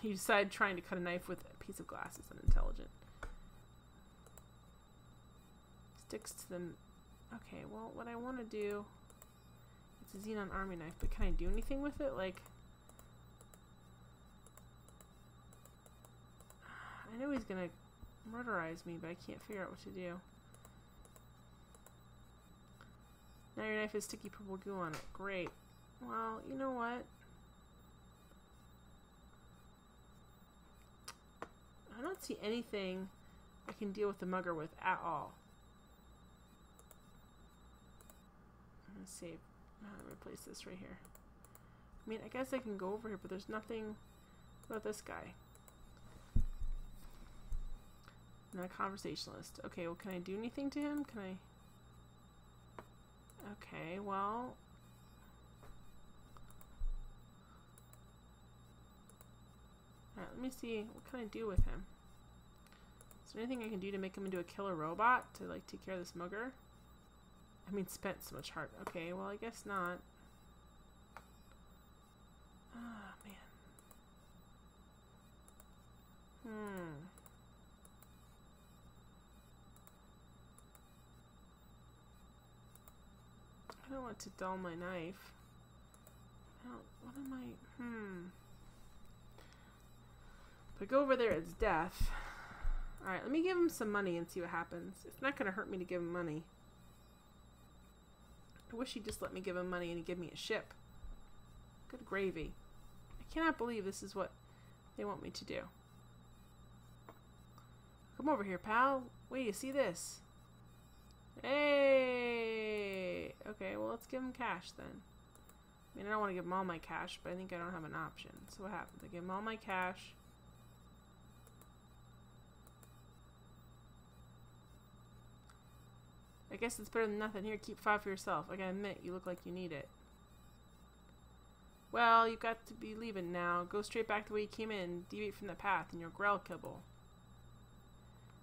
You decide trying to cut a knife with a piece of glass is unintelligent. Sticks to them. Okay, well, what I want to do... It's a Xenon army knife, but can I do anything with it? Like... I know he's gonna murderize me, but I can't figure out what to do. Now your knife has sticky purple goo on it. Great. Well, you know what? I don't see anything I can deal with the mugger with at all. I'm gonna save. I'm gonna replace this right here. I mean, I guess I can go over here, but there's nothing about this guy. Not a conversationalist. Okay, well, can I do anything to him? Can I? Okay, well. Alright, let me see. What can I do with him? Is there anything I can do to make him into a killer robot to, like, take care of this mugger? I mean, spent so much heart. Okay, well, I guess not. Ah, man. I don't want to dull my knife. What am I... If I go over there, it's death. Alright, let me give him some money and see what happens. It's not going to hurt me to give him money. I wish he'd just let me give him money and he'd give me a ship. Good gravy. I cannot believe this is what they want me to do. Come over here, pal. Wait, you see this? Hey! Okay, well, let's give him cash then. I mean, I don't want to give him all my cash, but I think I don't have an option. So what happens? I give him all my cash. I guess it's better than nothing. Here, keep 5 for yourself. I gotta admit, you look like you need it. Well, you've got to be leaving now. Go straight back the way you came in. Deviate from the path, and you'll grell kibble.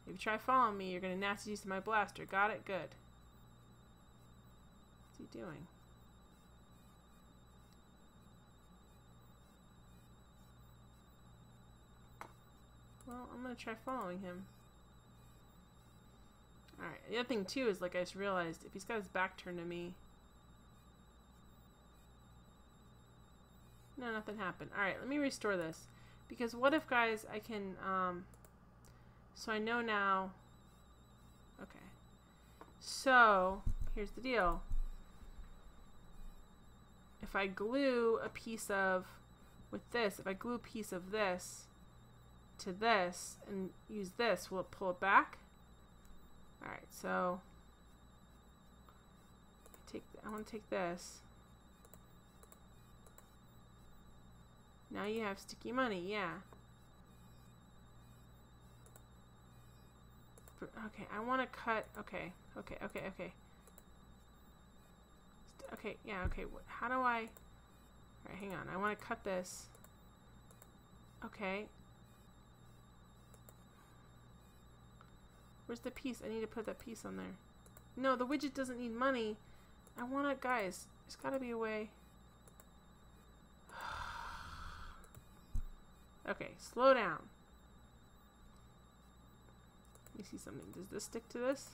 If you try following me, you're gonna nasty use of my blaster. Got it? Good. What's he doing? Well, I'm gonna try following him. Alright, the other thing too is, like, I just realized if he's got his back turned to me. No, nothing happened. Alright, let me restore this. Because what if, guys, I can, so I know now. Okay. So, here's the deal. If I glue a piece of, with this, if I glue a piece of this to this and use this, will it pull it back? Alright, so I want to take this. Now you have sticky money, yeah. Okay, I want to cut, okay. Okay, yeah, okay, how do I, alright, hang on, I want to cut this. Okay. Where's the piece? I need to put that piece on there. No, the widget doesn't need money. I want to, guys, there's got to be a way. Okay, slow down. Let me see something. Does this stick to this?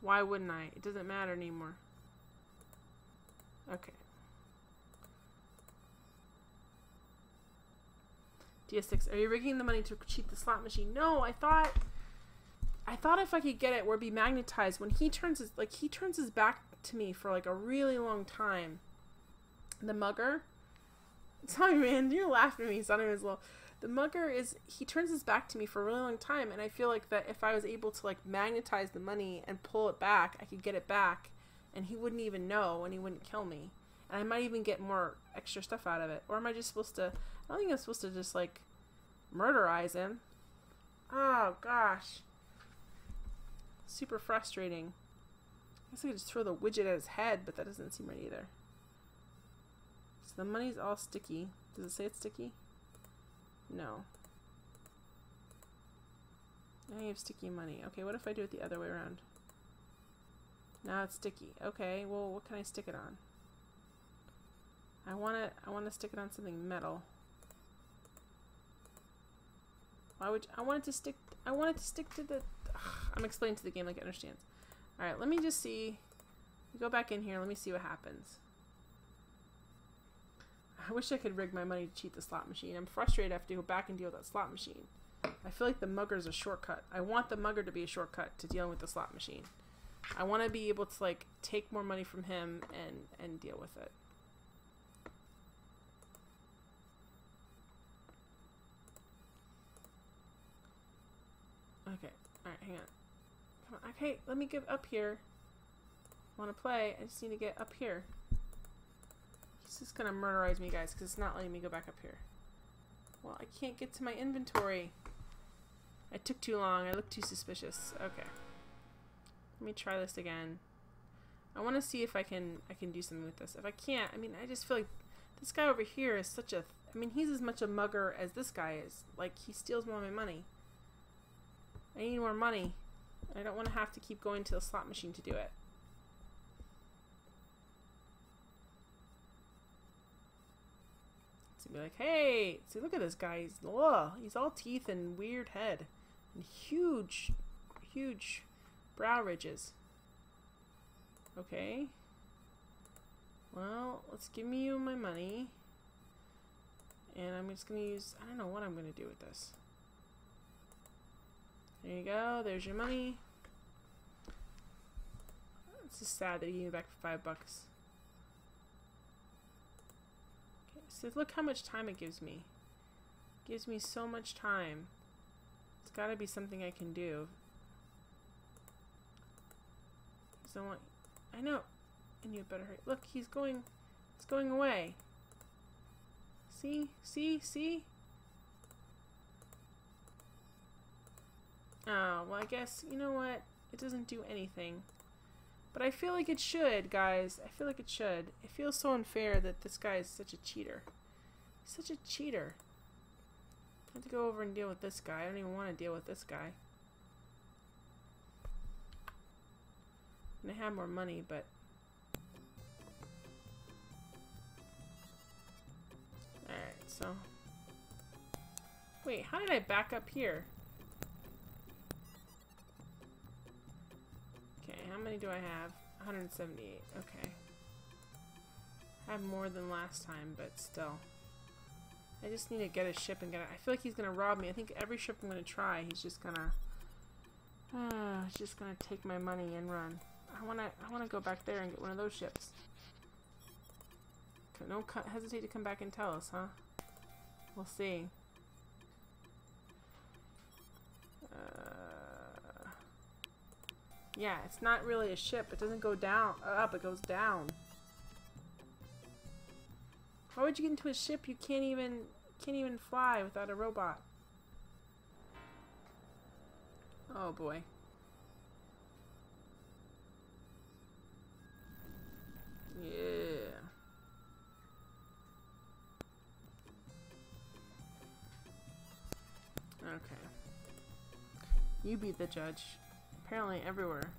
Why wouldn't I? It doesn't matter anymore. Okay. DS6, are you rigging the money to cheat the slot machine? No, I thought if I could get it where it'd be magnetized, when he turns his back to me for like a really long time. The mugger. Sorry, man, you're laughing at me. It's not even as low. The mugger he turns his back to me for a really long time, and I feel like that if I was able to like magnetize the money and pull it back, I could get it back, and he wouldn't even know, and he wouldn't kill me, and I might even get more extra stuff out of it. Or am I just supposed to? I don't think I'm supposed to just like murderize him. Oh gosh, super frustrating. I guess I could just throw the widget at his head, but that doesn't seem right either. So the money's all sticky. Does it say it's sticky? No. Now you have sticky money. Okay, what if I do it the other way around? Now it's sticky. Okay, well, what can I stick it on? I wanna stick it on something metal. Why would I want it to stick to the I'm explaining to the game like it understands. Alright, let me just see. Go back in here, let me see what happens. I wish I could rig my money to cheat the slot machine. I'm frustrated I have to go back and deal with that slot machine. I feel like the mugger's a shortcut. I want the mugger to be a shortcut to dealing with the slot machine. I want to be able to like take more money from him and deal with it. Okay, alright, hang on. Come on, okay, let me get up here. Want to play, I just need to get up here. He's just gonna murderize me, guys, because it's not letting me go back up here. Well, I can't get to my inventory. I took too long. I look too suspicious. Okay. Let me try this again. I want to see if I can do something with this. If I can't, I mean, I just feel like this guy over here is such a... I mean, he's as much a mugger as this guy is. Like, he steals more of my money. I need more money. I don't want to have to keep going to the slot machine to do it. So be like, hey, see, look at this guy. He's all teeth and weird head. And huge brow ridges. Okay. Well, let's give me you my money. And I'm just going to use... I don't know what I'm going to do with this. There you go. There's your money. It's just sad that he gave me back for $5. Okay, so look how much time it gives me. It gives me so much time. It's got to be something I can do. So I know. And you better hurry. Look, it's going away. See? Oh, well, I guess, you know what? It doesn't do anything. But I feel like it should, guys. I feel like it should. It feels so unfair that this guy is such a cheater. He's such a cheater. I have to go over and deal with this guy. I don't even want to deal with this guy. And I have more money, but... Alright, so... Wait, how did I back up here? Okay, how many do I have? 178. Okay. I have more than last time, but still. I just need to get a ship and get it. I feel like he's gonna rob me. I think every ship I'm gonna try, he's just gonna... he's just gonna take my money and run. I wanna go back there and get one of those ships. Don't hesitate to come back and tell us, huh? We'll see. Yeah, it's not really a ship. It doesn't go down up, it goes down. Why would you get into a ship you can't even fly without a robot? Oh boy. Yeah. Okay. You be the judge. Apparently everywhere.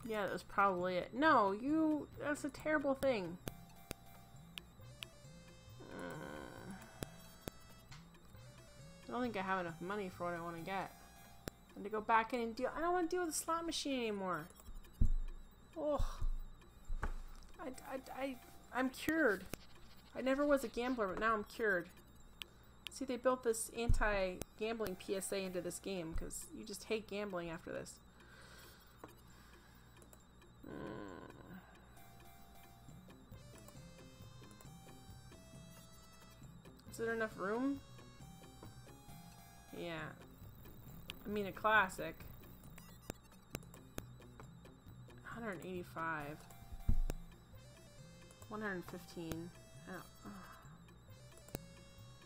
Yeah, that was probably it. No, that's a terrible thing. I don't think I have enough money for what I want to get. And to go back in and deal. I don't want to deal with the slot machine anymore. Oh. I'm cured. I never was a gambler, but now I'm cured. See, they built this anti-gambling PSA into this game because you just hate gambling after this. Is there enough room? Yeah. I mean, a classic. 185. 115. Oh.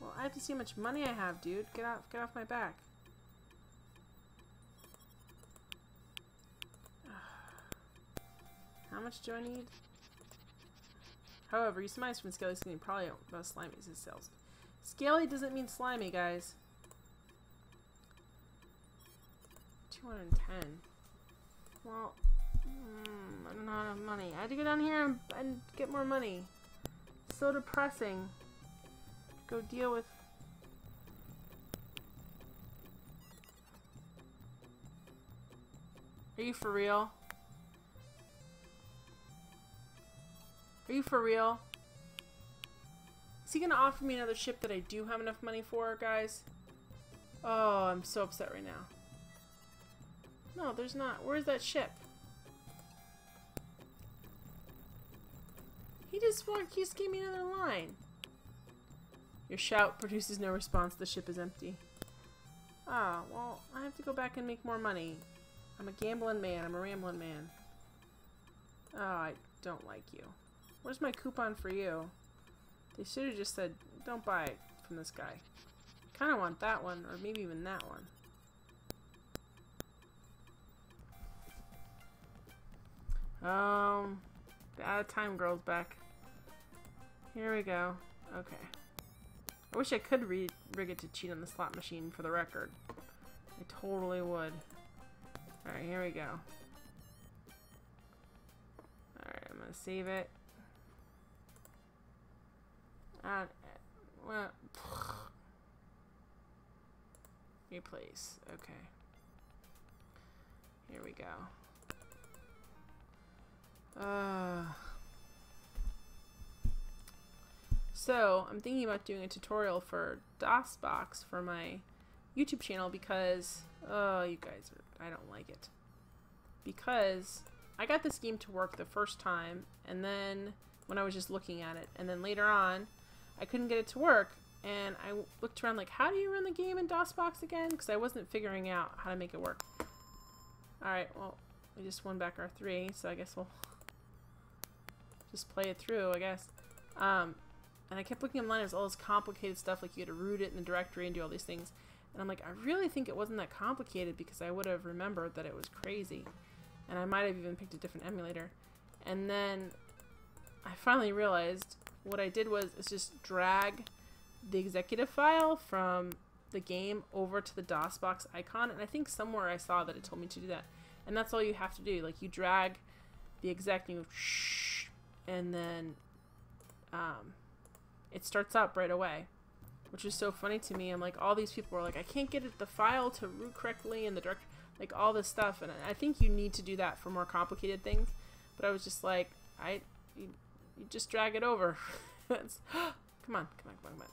Well, I have to see how much money I have, dude. Get off my back. How much do I need? However, you surmise from Scaly skin probably about slimy as his cells. Scaly doesn't mean slimy, guys. 210. Well, I don't know how to have money. I had to go down here and get more money. So depressing. Go deal with... Are you for real? Are you for real? Is he gonna offer me another ship that I do have enough money for, guys? Oh, I'm so upset right now. No, there's not. Where's that ship? He just gave me another line. Your shout produces no response. The ship is empty. Ah, well, I have to go back and make more money. I'm a gambling man. I'm a rambling man. Oh, I don't like you. Where's my coupon for you? They should have just said, don't buy it from this guy. Kind of want that one, or maybe even that one. The out of time girl's back. Here we go. Okay. I wish I could rig it to cheat on the slot machine for the record. I totally would. Alright, here we go. Alright, I'm gonna save it. Well, replace. Okay. Here we go. So, I'm thinking about doing a tutorial for DOSBox for my YouTube channel because, oh, you guys are, I don't like it. Because I got this game to work the first time, and then when I was just looking at it, and then later on, I couldn't get it to work, and I looked around like, how do you run the game in DOSBox again? Because I wasn't figuring out how to make it work. Alright, well, we just won back our 3, so I guess we'll just play it through, I guess. And I kept looking online, it was all this complicated stuff, like you had to root it in the directory and do all these things. And I'm like, I really think it wasn't that complicated because I would have remembered that it was crazy. And I might have even picked a different emulator. And then I finally realized what I did was just drag the executive file from the game over to the DOSBox icon. And I think somewhere I saw that it told me to do that. And that's all you have to do. Like, you drag the exec and you shh, and then it starts up right away, which is so funny to me. I'm like, all these people are like, I can't get the file to root correctly in the directory, like all this stuff. And I think you need to do that for more complicated things. But I was just like, you just drag it over. Come on, come on, come on, come on.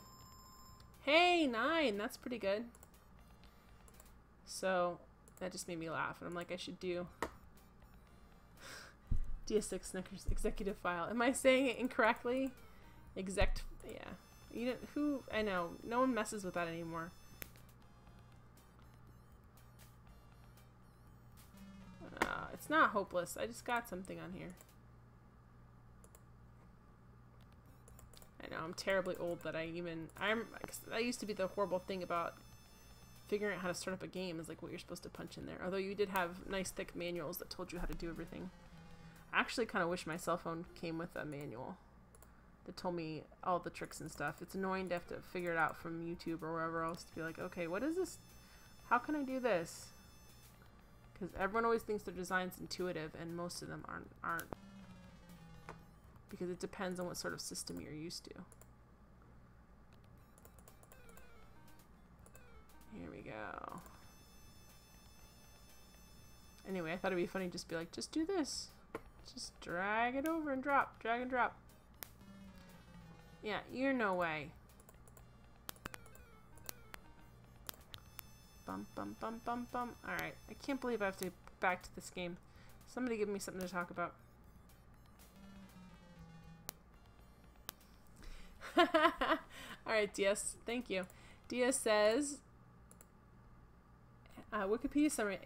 Hey, 9, that's pretty good. So that just made me laugh, and I'm like, I should do DS6 Snickers executive file. Am I saying it incorrectly? Yeah. You don't, who, I know, no one messes with that anymore. It's not hopeless. I just got something on here. I know, I'm terribly old that I used to be the horrible thing about figuring out how to start up a game is like what you're supposed to punch in there. Although you did have nice thick manuals that told you how to do everything. I actually kind of wish my cell phone came with a manual that told me all the tricks and stuff. It's annoying to have to figure it out from YouTube or wherever else to be like, okay, what is this? How can I do this? Because everyone always thinks their design's intuitive, and most of them aren't. Because it depends on what sort of system you're used to. Here we go. Anyway, I thought it'd be funny to just be like, just do this. Just drag it over and drop. Drag and drop. Yeah, you're no way. Bum, bum, bum, bum, bum. Alright, I can't believe I have to get back to this game. Somebody give me something to talk about. Alright, DS, thank you. DS says, Wikipedia summary,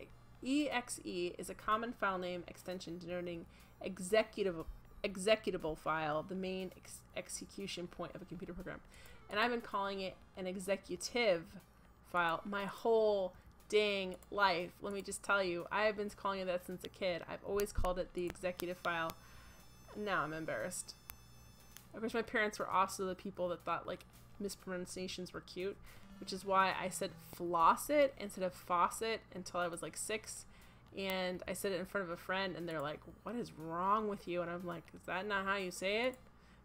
EXE is a common file name extension denoting executable file, the main execution point of a computer program. And I've been calling it an executive file my whole dang life. Let me just tell you, I have been calling it that since a kid. I've always called it the executive file. Now I'm embarrassed. Of course, my parents were also the people that thought like mispronunciations were cute, which is why I said floss-it instead of faucet until I was like 6. And I said it in front of a friend, and they're like, what is wrong with you? And I'm like, is that not how you say it?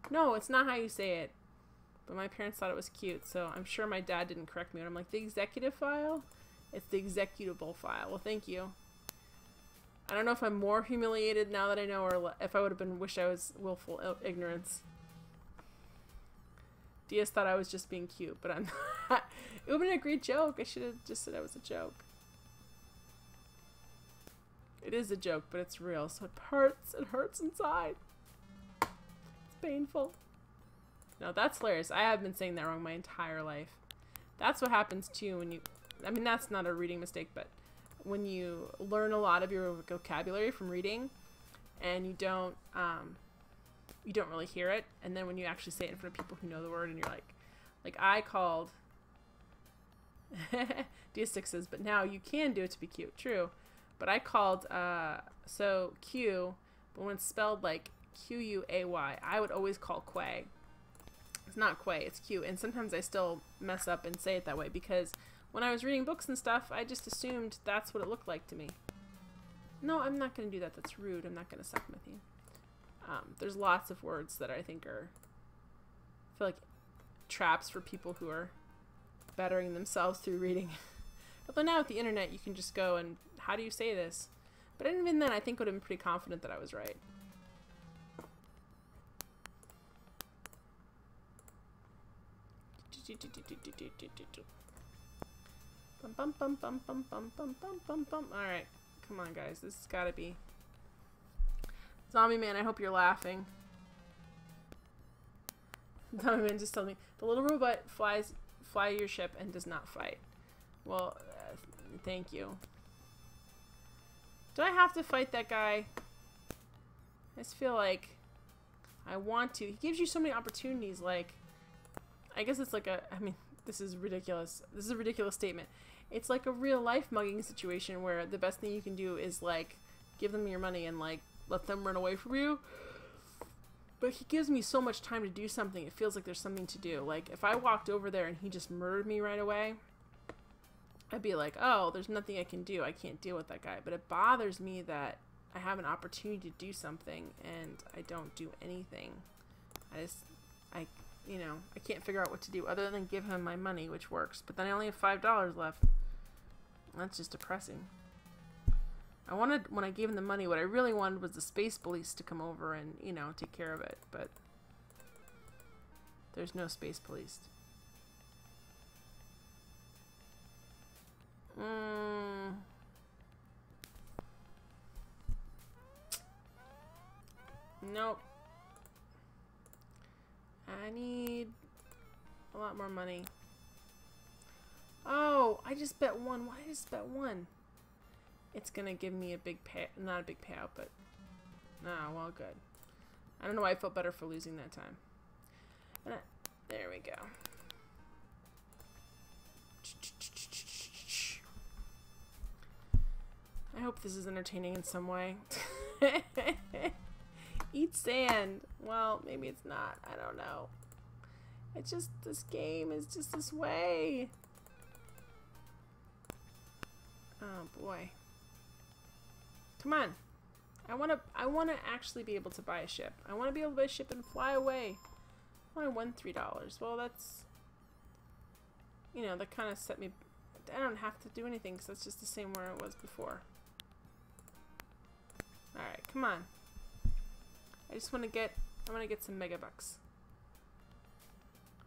No, it's not how you say it. But my parents thought it was cute, so I'm sure my dad didn't correct me. And I'm like, the executive file? It's the executable file. Well, thank you. I don't know if I'm more humiliated now that I know, or if I would have been wish I was willful ignorance. Diaz thought I was just being cute, but I'm not. It would have been a great joke. I should have just said it was a joke. It is a joke, but it's real, so it hurts. It hurts inside. It's painful. No, that's hilarious. I have been saying that wrong my entire life. That's what happens to you when you... I mean, that's not a reading mistake, but when you learn a lot of your vocabulary from reading and you don't really hear it, and then when you actually say it in front of people who know the word and you're like I called... D6 says, but now you can do it to be cute. True. But I called, so Q, but when it's spelled like Q-U-A-Y, I would always call Quay. It's not Quay, it's Q. And sometimes I still mess up and say it that way because when I was reading books and stuff, I just assumed that's what it looked like to me. No, I'm not going to do that. That's rude. I'm not going to suck with you. There's lots of words that I think are, I feel like, traps for people who are bettering themselves through reading. Although now with the internet, you can just go and, how do you say this? But even then, I think I would have been pretty confident that I was right. Bum, bum, bum, bum, bum, bum, bum, bum, bum, bum. Alright, come on guys, this has got to be... Zombie Man, I hope you're laughing. Zombie Man just told me, the little robot fly your ship and does not fight. Well, thank you. Do I have to fight that guy? I just feel like I want to. He gives you so many opportunities, like... I guess it's like a... I mean, this is ridiculous. This is a ridiculous statement. It's like a real-life mugging situation where the best thing you can do is, like, give them your money and, like, let them run away from you. But he gives me so much time to do something. It feels like there's something to do. Like, if I walked over there and he just murdered me right away, I'd be like, oh, there's nothing I can do. I can't deal with that guy. But it bothers me that I have an opportunity to do something and I don't do anything. You know, I can't figure out what to do other than give him my money, which works. But then I only have $5 left. That's just depressing. I wanted, when I gave him the money, what I really wanted was the space police to come over and, you know, take care of it. But there's no space police. Nope. I need a lot more money. Oh, I just bet one. Why did I just bet one? It's gonna give me a big pay, not a big payout, but well, good. I don't know why I felt better for losing that time. There we go. I hope this is entertaining in some way. Eat sand. Well, maybe it's not. I don't know. It's just, this game is just this way. Oh boy. Come on. I wanna actually be able to buy a ship. I wanna be able to buy a ship and fly away. I won $3. Well, that's, you know, that kind of set me, I don't have to do anything because that's just the same where it was before. Alright, come on. I just want to get, I want to get some megabucks.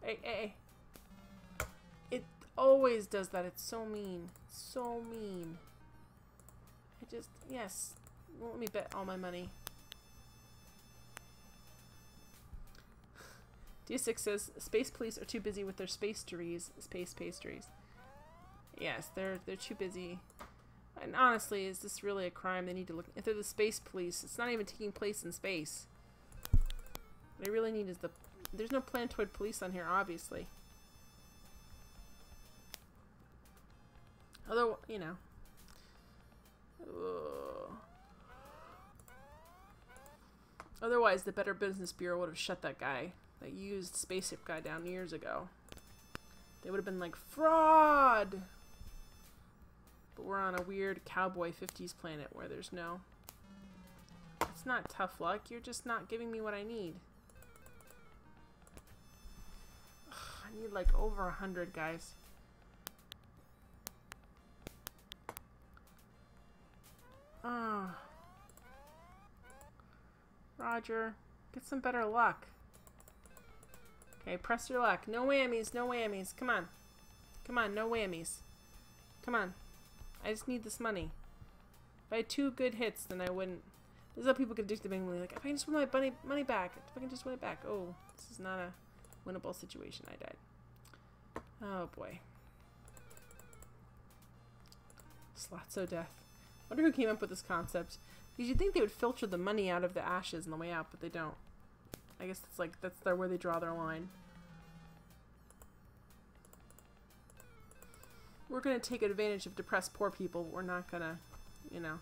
Hey, hey, hey. It always does that. It's so mean. So mean. I just, yes. Won't let me bet all my money. D6 says, space police are too busy with their space pastries. Yes, they're too busy. And honestly, is this really a crime? They need to look, if they're the space police, it's not even taking place in space. What I really need is there's no planetoid police on here, obviously. Although, you know. Otherwise, the Better Business Bureau would have shut that guy, that used spaceship guy, down years ago. They would have been like, fraud! But we're on a weird cowboy 50s planet where there's no... It's not tough luck, you're just not giving me what I need. Ugh, I need like over 100, guys. Roger, get some better luck. Okay, press your luck. No whammies, no whammies. Come on. Come on, no whammies. Come on. I just need this money. If I had 2 good hits, then I wouldn't. This is how people get addicted to being like, if I can just win my money back. If I can just win it back. Oh, this is not a winnable situation. I died. Oh, boy. Slotso death. Wonder who came up with this concept. Because you'd think they would filter the money out of the ashes on the way out, but they don't. I guess it's like, that's where they draw their line. We're going to take advantage of depressed poor people. But we're not going to, you know,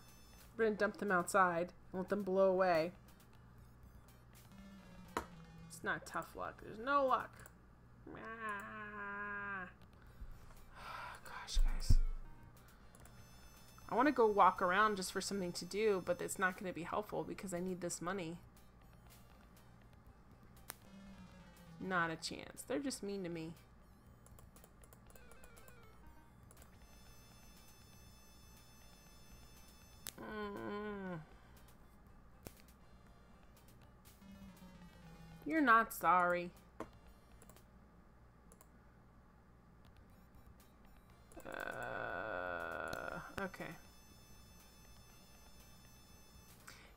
we're going to dump them outside and let them blow away. It's not tough luck. There's no luck. Ah. Gosh, guys. I want to go walk around just for something to do, but it's not going to be helpful because I need this money. Not a chance. They're just mean to me. You're not sorry. Okay.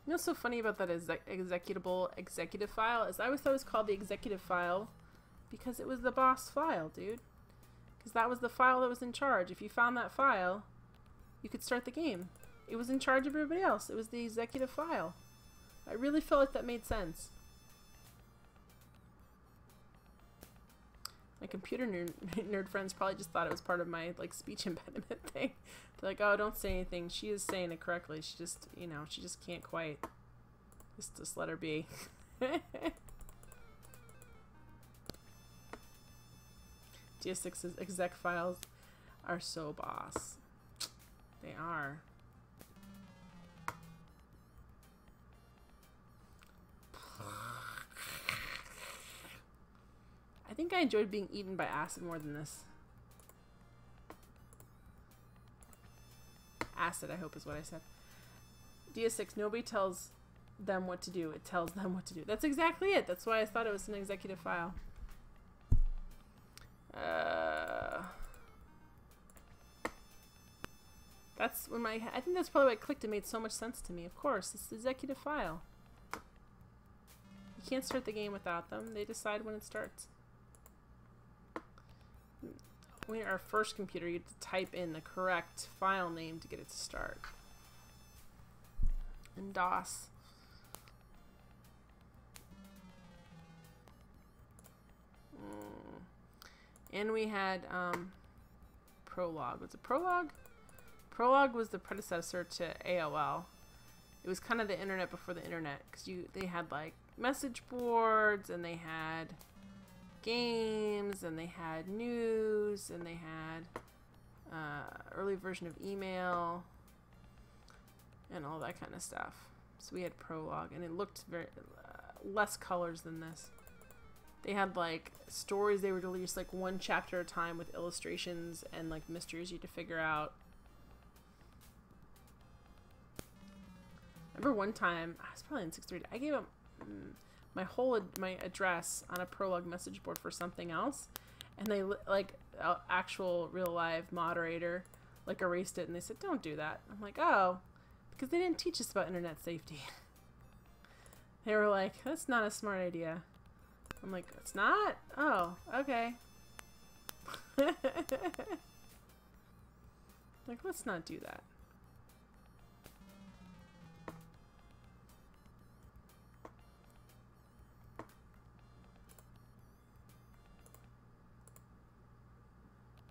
You know what's so funny about that executive file is I always thought it was called the executive file because it was the boss file, dude. Because that was the file that was in charge. If you found that file, you could start the game. It was in charge of everybody else. It was the executive file. I really felt like that made sense. My computer nerd friends probably just thought it was part of my like speech impediment thing. They're like, oh, don't say anything. She is saying it correctly. She just, you know, she just can't quite. Just let her be. DS6's exec files are so boss. They are. I think I enjoyed being eaten by acid more than this. Acid, I hope is what I said. DS6, nobody tells them what to do. It tells them what to do. That's exactly it. That's why I thought it was an executive file. That's when I think that's probably why I clicked. It made so much sense to me. Of course, it's the executive file. You can't start the game without them. They decide when it starts. When our first computer, you had to type in the correct file name to get it to start. And DOS. And we had Prologue. Was it Prologue? Prologue was the predecessor to AOL. It was kind of the internet before the internet, because they had like message boards, and they had games, and they had news, and they had early version of email and all that kind of stuff. So we had Prologue, and it looked very less colors than this. They had like stories they would release like one chapter at a time with illustrations and like mysteries you had to figure out. I remember one time, I was probably in 6th grade, I gave them my address on a Prologue message board for something else, and they like actual real live moderator like erased it, and they said, don't do that. I'm like, oh, because they didn't teach us about internet safety. They were like, that's not a smart idea. I'm like, it's not? Oh, okay. Like, let's not do that.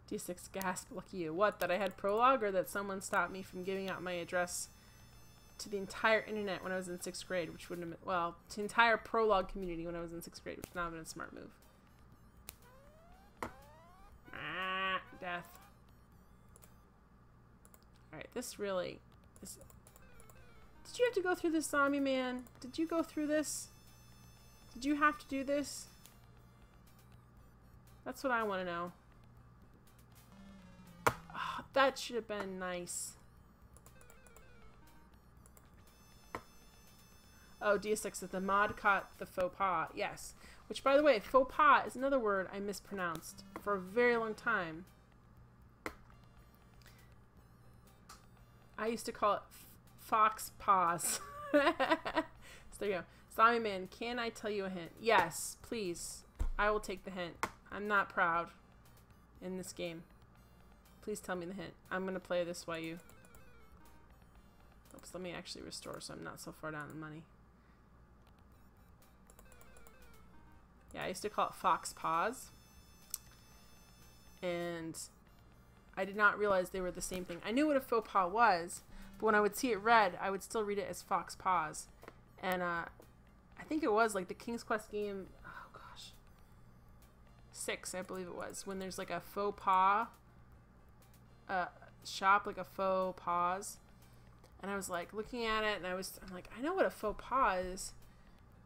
D6 gasp, lucky you. What, that I had Prologue, or that someone stopped me from giving out my address to the entire internet when I was in 6th grade, which wouldn't have been, well, to the entire Prologue community when I was in 6th grade, which would not have been a smart move. death. Alright, this really is... Did you have to go through this, zombie man? Did you go through this? Did you have to do this? That's what I want to know. Oh, that should have been nice. Oh, DS6 that the mod caught the faux pas. Yes. Which, by the way, faux pas is another word I mispronounced for a very long time. I used to call it fox paws. So there you go. Zombie man, can I tell you a hint? Yes, please. I will take the hint. I'm not proud in this game. Please tell me the hint. I'm going to play this while you... Oops, let me actually restore so I'm not so far down the money. Yeah, I used to call it fox paws. And I did not realize they were the same thing. I knew what a faux pas was, but when I would see it read, I would still read it as fox paws. And I think it was like the King's Quest game, oh gosh, 6, I believe it was, when there's like a faux pas shop, like a faux pas. And I was like looking at it, and I'm like, I know what a faux pas is,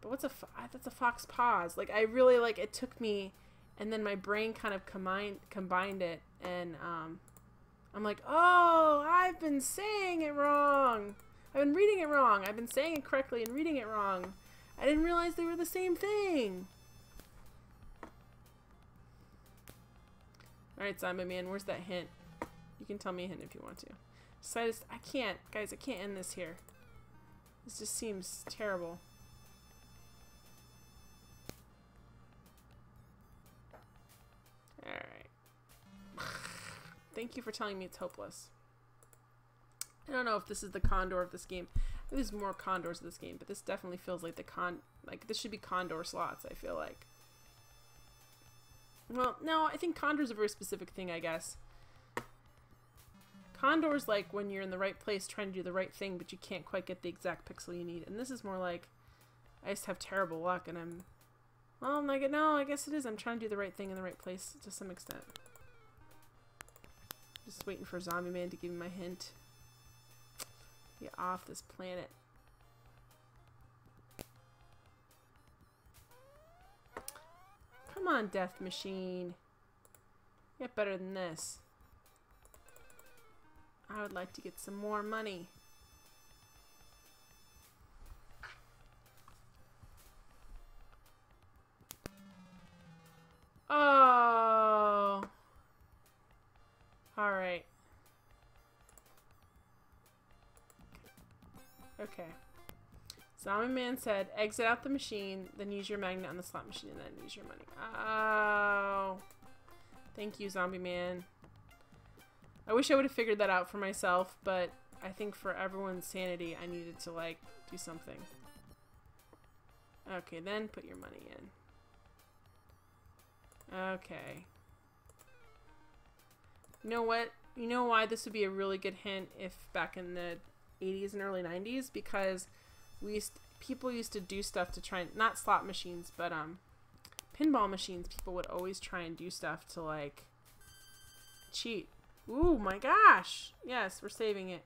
but what's that's a fox paws. Like, I really, like, it took me, and then my brain kind of combined it, and I'm like, oh, I've been saying it wrong. I've been reading it wrong. I've been saying it correctly and reading it wrong. I didn't realize they were the same thing. Alright, zombie man, where's that hint? You can tell me a hint if you want to. So I can't, guys, I can't end this here. This just seems terrible. Alright. Thank you for telling me it's hopeless. I don't know if this is the condor of this game. There's more condors in this game, but this definitely feels like this should be condor slots, I feel like. Well, no, I think condor's a very specific thing, I guess. Condor's like when you're in the right place trying to do the right thing, but you can't quite get the exact pixel you need. And this is more like, I just have terrible luck, and well, I'm like, no, I guess it is. I'm trying to do the right thing in the right place to some extent. Just waiting for Zombie Man to give me my hint. Get off this planet. Come on, Death Machine. Get better than this. I would like to get some more money. Oh. All right. Okay. Zombie Man said, exit out the machine, then use your magnet on the slot machine, and then use your money. Oh. Thank you, Zombie Man. I wish I would have figured that out for myself, but I think for everyone's sanity, I needed to, like, do something. Okay, then put your money in. Okay. You know what? You know why this would be a really good hint if back in the 80s and early 90s? Because people used to do stuff to try and, not slot machines, but pinball machines, people would always try and do stuff to, like, cheat. Ooh, my gosh. Yes, we're saving it.